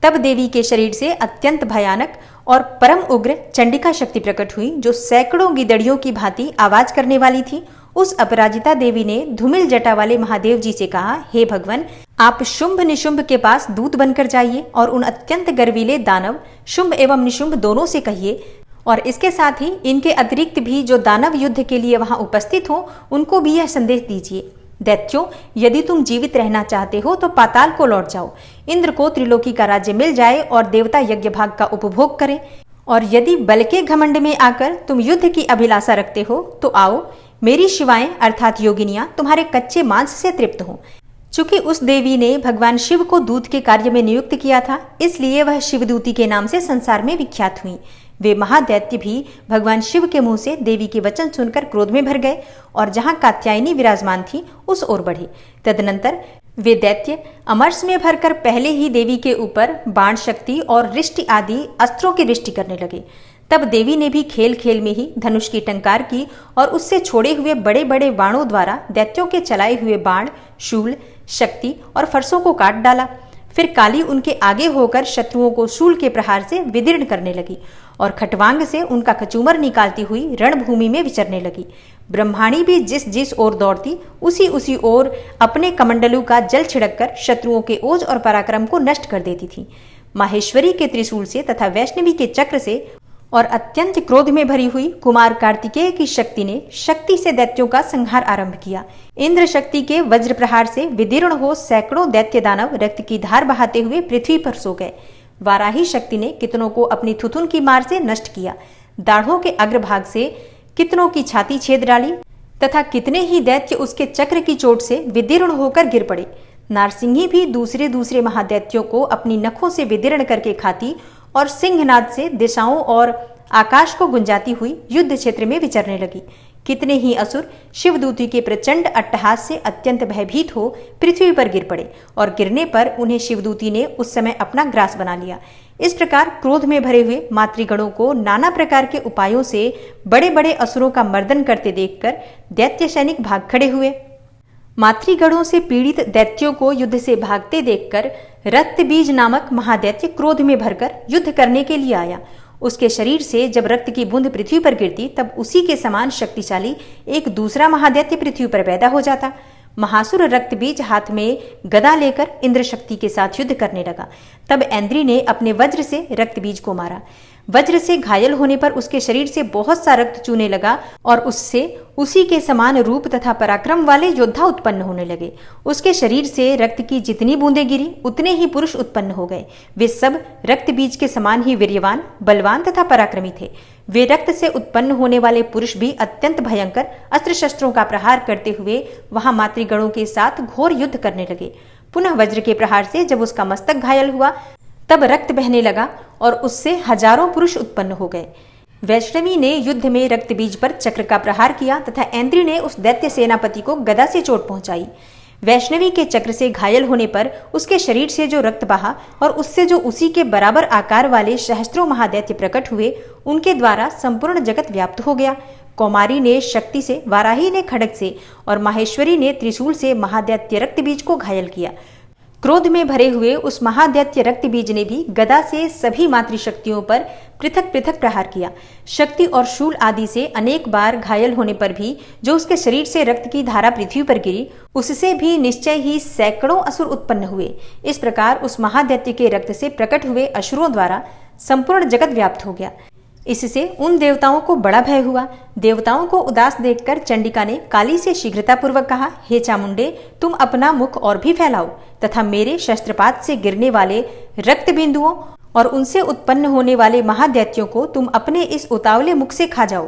तब देवी के शरीर से अत्यंत भयानक और परम उग्र चंडिका शक्ति प्रकट हुई, जो सैकड़ों गिदड़ियों की भांति आवाज करने वाली थी। उस अपराजिता देवी ने धूमिल जटा वाले महादेव जी से कहा, हे भगवान, आप शुंभ निशुंभ के पास दूत बनकर जाइए और उन अत्यंत गर्वीले दानव शुंभ एवं निशुंभ दोनों से कहिए, और इसके साथ ही इनके अतिरिक्त भी जो दानव युद्ध के लिए वहां उपस्थित हो, उनको भी यह संदेश दीजिए, दैत्यों, यदि तुम जीवित रहना चाहते हो तो पाताल को लौट जाओ। इंद्र को त्रिलोकी का राज्य मिल जाए और देवता यज्ञ भाग का उपभोग करें। और यदि बल के घमंड में आकर तुम युद्ध की अभिलाषा रखते हो तो आओ, मेरी शिवाएं अर्थात योगिनियां तुम्हारे कच्चे मांस से तृप्त हों। चूंकि उस देवी ने भगवान शिव को दूत के कार्य में नियुक्त किया था, इसलिए वह शिवदूती के नाम से संसार में विख्यात हुई। वे महादैत्य भी भगवान शिव के मुंह से देवी के वचन सुनकर क्रोध में भर गए और जहां कात्यायनी विराजमान थी उस ओर बढ़े। तदनंतर वे दैत्य अमरस में भरकर पहले ही देवी के ऊपर बाण शक्ति और रिष्टि आदि अस्त्रों की वृष्टि करने लगे। तब देवी ने भी खेल खेल में ही धनुष की टंकार की और उससे छोड़े हुए बड़े बड़े बाणों द्वारा दैत्यों के चलाए हुए बाण, शूल, शक्ति और फरसों को काट डाला। फिर काली उनके आगे होकर शत्रुओं को शूल के प्रहार से विदीर्ण करने लगी और खटवांग से उनका कचूमर निकालती हुई रणभूमि में विचरने लगी। ब्रह्माणी भी जिस जिस ओर दौड़ती उसी ओर अपने कमंडलू का जल छिड़ककर शत्रुओं के ओज और पराक्रम को नष्ट कर देती थी। माहेश्वरी के त्रिशूल से तथा वैष्णवी के चक्र से और अत्यंत क्रोध में भरी हुई कुमार कार्तिकेय की शक्ति ने शक्ति से दैत्यों का संहार आरंभ किया। इंद्र शक्ति के वज्र प्रहार से विदीर्ण हो सैकड़ों दैत्य दानव रक्त की धार बहाते हुए पृथ्वी पर सो गए। वाराही शक्ति ने कितनों को अपनी थुथुन की मार से नष्ट किया, दाढ़ों के अग्रभाग से कितनों की छाती छेद डाली तथा कितने ही दैत्य उसके चक्र की चोट से विदीर्ण होकर गिर पड़े। नारसिंही भी दूसरे महादैत्यों को अपनी नखों से विदीर्ण करके खाती और सिंहनाद से दिशाओं और आकाश को गुंजाती हुई युद्ध क्षेत्र में विचरने लगी। कितने ही असुर शिवदूती के प्रचंड अट्टहास से अत्यंत भयभीत हो पृथ्वी पर गिर पड़े और गिरने पर उन्हें शिवदूती ने उस समय अपना ग्रास बना लिया। इस प्रकार क्रोध में भरे हुए मातृगणों को नाना प्रकार के उपायों से बड़े बड़े असुरों का मर्दन करते देखकर दैत्य सैनिक भाग खड़े हुए। मातृगणों से पीड़ित दैत्यों को युद्ध से भागते देखकर रक्त बीज नामक महादैत्य क्रोध में भरकर युद्ध करने के लिए आया। उसके शरीर से जब रक्त की बूंद पृथ्वी पर गिरती तब उसी के समान शक्तिशाली एक दूसरा महादैत्य पृथ्वी पर पैदा हो जाता। महासुर रक्त बीज हाथ में गदा लेकर इंद्र शक्ति के साथ युद्ध करने लगा। तब ऐन्द्री ने अपने वज्र से रक्त बीज को मारा। वज्र से घायल होने पर उसके शरीर से बहुत सा रक्त चूने लगा और उससे उसी के समान रूप तथा पराक्रम वाले योद्धा उत्पन्न होने लगे। उसके शरीर से रक्त की जितनी बूंदें गिरी उतने ही पुरुष उत्पन्न हो गए। वे सब रक्त बीज के समान ही वीर्यवान, बलवान तथा पराक्रमी थे। वे रक्त से उत्पन्न होने वाले पुरुष भी अत्यंत भयंकर अस्त्र शस्त्रों का प्रहार करते हुए वहां मातृगणों के साथ घोर युद्ध करने लगे। पुनः वज्र के प्रहार से जब उसका मस्तक घायल हुआ तब रक्त बहने लगा और उससे हजारों पुरुष उत्पन्न हो गए। वैष्णवी ने युद्ध में रक्त बीज पर चक्र का प्रहार किया तथा ऐन्द्री ने उस दैत्य सेनापति को गदा से चोट पहुंचाई। वैष्णवी के चक्र से घायल होने पर उसके शरीर से जो रक्त बहा और उससे जो उसी के बराबर आकार वाले सहस्त्रों महादैत्य प्रकट हुए, उनके द्वारा संपूर्ण जगत व्याप्त हो गया। कौमारी ने शक्ति से, वाराही ने खड्ग से और माहेश्वरी ने त्रिशूल से महादैत्य रक्त बीज को घायल किया। क्रोध में भरे हुए उस महादैत्य रक्त बीज ने भी गदा से सभी मातृशक्तियों पर पृथक पृथक प्रहार किया। शक्ति और शूल आदि से अनेक बार घायल होने पर भी जो उसके शरीर से रक्त की धारा पृथ्वी पर गिरी, उससे भी निश्चय ही सैकड़ों असुर उत्पन्न हुए। इस प्रकार उस महादैत्य के रक्त से प्रकट हुए असुरों द्वारा संपूर्ण जगत व्याप्त हो गया। इससे उन देवताओं को बड़ा भय हुआ। देवताओं को उदास देखकर चंडिका ने काली से शीघ्रतापूर्वक कहा, हे चामुंडे, तुम अपना मुख और भी फैलाओ तथा मेरे शस्त्रपात से गिरने वाले रक्त बिंदुओं और उनसे उत्पन्न होने वाले महादैत्यों को तुम अपने इस उतावले मुख से खा जाओ।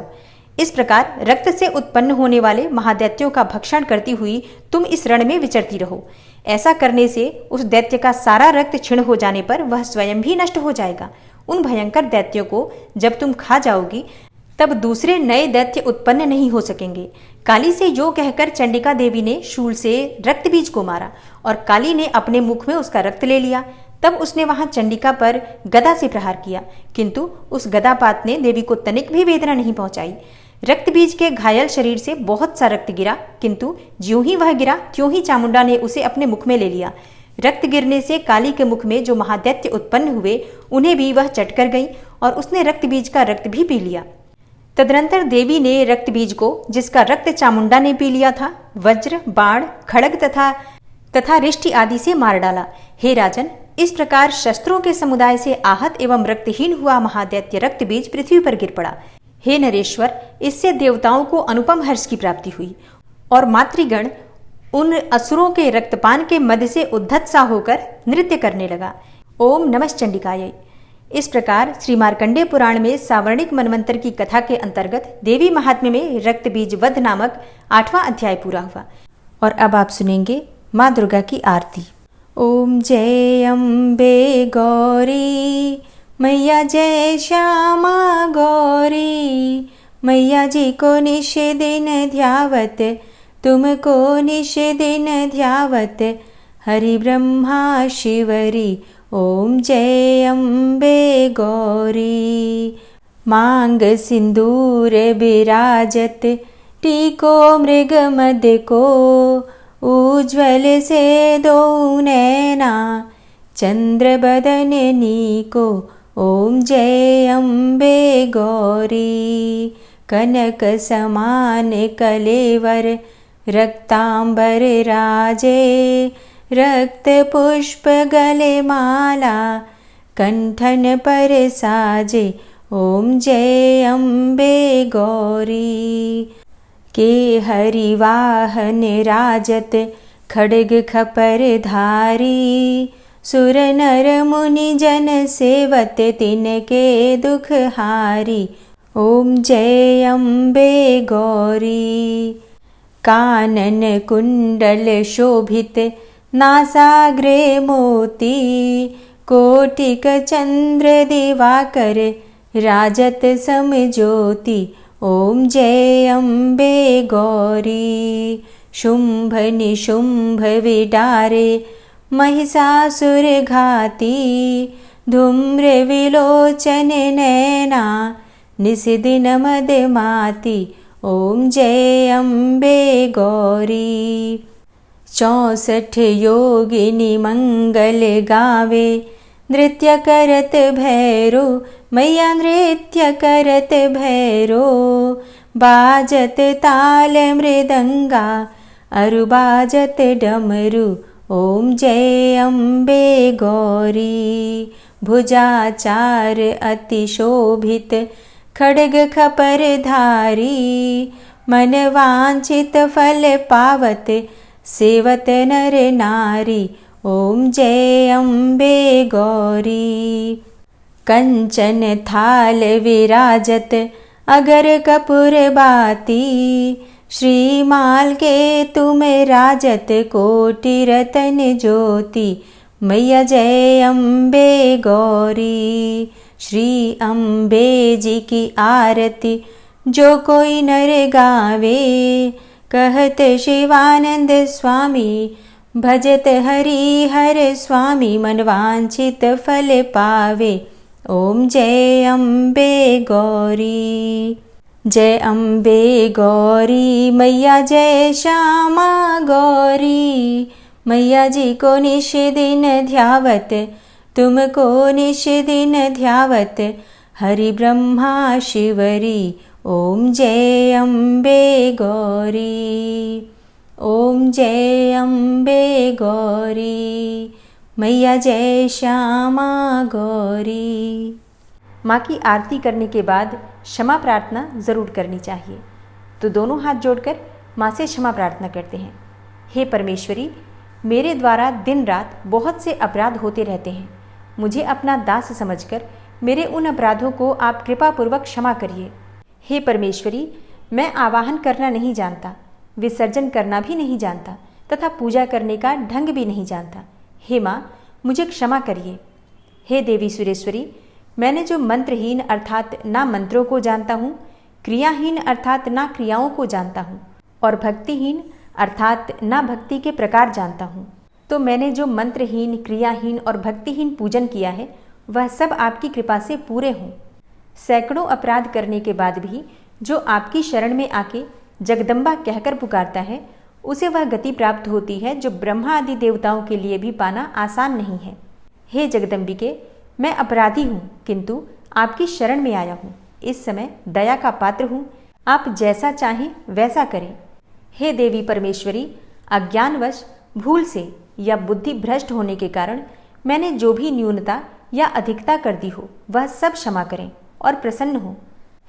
इस प्रकार रक्त से उत्पन्न होने वाले महादैत्यों का भक्षण करती हुई तुम इस रण में विचरती रहो। ऐसा करने से उस दैत्य का सारा रक्त क्षीण हो जाने पर वह स्वयं भी नष्ट हो जाएगा। उन भयंकर दैत्यों को जब तुम खा जाओगी तब दूसरे नए दैत्य उत्पन्न नहीं हो सकेंगे। काली से जो कहकर चंडिका देवी ने शूल से रक्त बीज को मारा और काली ने अपने मुख में उसका रक्त ले लिया। तब उसने वहां चंडिका पर गदा से प्रहार किया, किंतु उस गदापात ने देवी को तनिक भी वेदना नहीं पहुंचाई। रक्त बीज के घायल शरीर से बहुत सा रक्त गिरा, किंतु ज्यों ही वह गिरा त्यों ही चामुंडा ने उसे अपने मुख में ले लिया। रक्त गिरने से काली के मुख में जो महादैत्य उत्पन्न हुए उन्हें भी वह चट कर गई और उसने रक्त बीज का रक्त भी पी लिया। तदनंतर देवी ने रक्त बीज को, जिसका रक्त चामुंडा ने पी लिया था, वज्र, बाण, खड्ग तथा रिष्टि आदि से मार डाला। हे राजन, इस प्रकार शस्त्रों के समुदाय से आहत एवं रक्तहीन हुआ महादैत्य रक्त बीज पृथ्वी पर गिर पड़ा। हे नरेश्वर, इससे देवताओं को अनुपम हर्ष की प्राप्ति हुई और मातृगण उन असुरों के रक्तपान के मध्य से उद्धत सा होकर नृत्य करने लगा। ओम नमः चंडिकाय। इस प्रकार श्री मार्कंडेय पुराण में सावर्णिक मनवंतर की कथा के अंतर्गत देवी महात्म्य में रक्त बीज वध नामक 8वां अध्याय पूरा हुआ। और अब आप सुनेंगे माँ दुर्गा की आरती। ओम जय अम्बे गौरी मैया, जय श्यामा गौरी मैया जी को निश दिन ध्यावत, तुमको निश दिन ध्यावत, हरि ब्रह्मा शिवरी। ओम जय अम्बे गौरी। मांग सिंदूर बिराजत, टीको मृग मद को, उज्ज्वल से दो नैना, चंद्र बदन नीको। ओम जय अम्बे गौरी। कनक समान कलेवर, रक्तांबर राजे, रक्त पुष्प गले माला, कंठन पर साजे। ओम जय अम्बे गौरी। के हरि वाहन राजत, खड्ग खपर धारी, सुर नर मुनि जन सेवत, तिनके दुख हारी। ओम जय अम्बे गौरी। कानन कुंडल शोभित, नासाग्रे मोती, कोटिक चंद्र दिवाकर, राजत समज्योति। ओम जय अम्बे गौरी। शुंभ निशुंभ विडारे, महिषासुर घाती, धूम्र विलोचन नैना, निशिदिन मदमाती। ओम जय अम्बे गौरी। 64 योगिनी मंगल गावे, नृत्य करत भैरो मैया नृत्य करत भैरो, बाजत ताल मृदंगा अरु बाजत डमरू, ओम जय अम्बे गौरी। भुजाचार अति शोभित खड्ग खपर धारी, मन वांछित फल पावत सेवत नर नारी, ओम जय अम्बे गौरी। कंचन थाल विराजत अगर कपूर बाती, श्रीमाल के तुम राजत कोटि रतन ज्योति, मैया जय अम्बे गौरी। श्री अम्बे जी की आरती जो कोई नर गावे, कहत शिवानंद स्वामी भजत हरि हर स्वामी, मन वांछित फल पावे, ओम जय अम्बे गौरी। जय अम्बे गौरी मैया जय श्यामा गौरी, मैया जी को निश दिन ध्यावत, तुमको निश दिन ध्यावत, हरि ब्रह्मा शिवरी, ओम जय अम्बे गौरी। ओम जय अम्बे गौरी, मैया जय श्यामा गौरी। माँ की आरती करने के बाद क्षमा प्रार्थना ज़रूर करनी चाहिए। तो दोनों हाथ जोड़कर माँ से क्षमा प्रार्थना करते हैं। हे परमेश्वरी, मेरे द्वारा दिन रात बहुत से अपराध होते रहते हैं। मुझे अपना दास समझकर मेरे उन अपराधों को आप कृपापूर्वक क्षमा करिए। हे परमेश्वरी, मैं आवाहन करना नहीं जानता, विसर्जन करना भी नहीं जानता तथा पूजा करने का ढंग भी नहीं जानता। हे माँ, मुझे क्षमा करिए। हे देवी सुरेश्वरी, मैंने जो मंत्रहीन अर्थात ना मंत्रों को जानता हूँ, क्रियाहीन अर्थात ना क्रियाओं को जानता हूँ और भक्तिहीन अर्थात ना भक्ति के प्रकार जानता हूँ, तो मैंने जो मंत्रहीन, क्रियाहीन और भक्तिहीन पूजन किया है वह सब आपकी कृपा से पूरे हों। सैकड़ों अपराध करने के बाद भी जो आपकी शरण में आके जगदम्बा कहकर पुकारता है, उसे वह गति प्राप्त होती है जो ब्रह्मा आदि देवताओं के लिए भी पाना आसान नहीं है। हे जगदम्बिके, मैं अपराधी हूँ किंतु आपकी शरण में आया हूँ। इस समय दया का पात्र हूँ, आप जैसा चाहें वैसा करें। हे देवी परमेश्वरी, अज्ञानवश भूल से या बुद्धि भ्रष्ट होने के कारण मैंने जो भी न्यूनता या अधिकता कर दी हो वह सब क्षमा करें और प्रसन्न हो।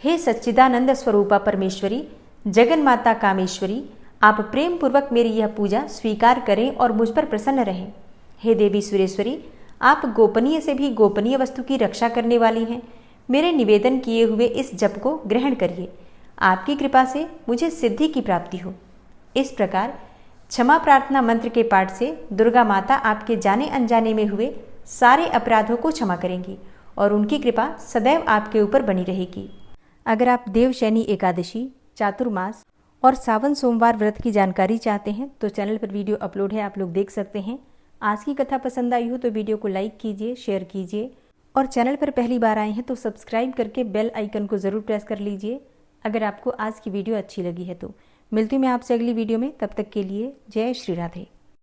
हे सच्चिदानंद स्वरूपा परमेश्वरी, जगन माता कामेश्वरी, आप प्रेम पूर्वक मेरी यह पूजा स्वीकार करें और मुझ पर प्रसन्न रहें। हे देवी सुरेश्वरी, आप गोपनीय से भी गोपनीय वस्तु की रक्षा करने वाली हैं। मेरे निवेदन किए हुए इस जप को ग्रहण करिए। आपकी कृपा से मुझे सिद्धि की प्राप्ति हो। इस प्रकार क्षमा प्रार्थना मंत्र के पाठ से दुर्गा माता आपके जाने अनजाने में हुए सारे अपराधों को क्षमा करेंगी और उनकी कृपा सदैव आपके ऊपर बनी रहेगी। अगर आप देवशैनी एकादशी, चातुर्मास और सावन सोमवार व्रत की जानकारी चाहते हैं तो चैनल पर वीडियो अपलोड है, आप लोग देख सकते हैं। आज की कथा पसंद आई हो तो वीडियो को लाइक कीजिए, शेयर कीजिए और चैनल पर पहली बार आए हैं तो सब्सक्राइब करके बेल आइकन को ज़रूर प्रेस कर लीजिए अगर आपको आज की वीडियो अच्छी लगी है तो। मिलती हूँ मैं आपसे अगली वीडियो में, तब तक के लिए जय श्री राधे।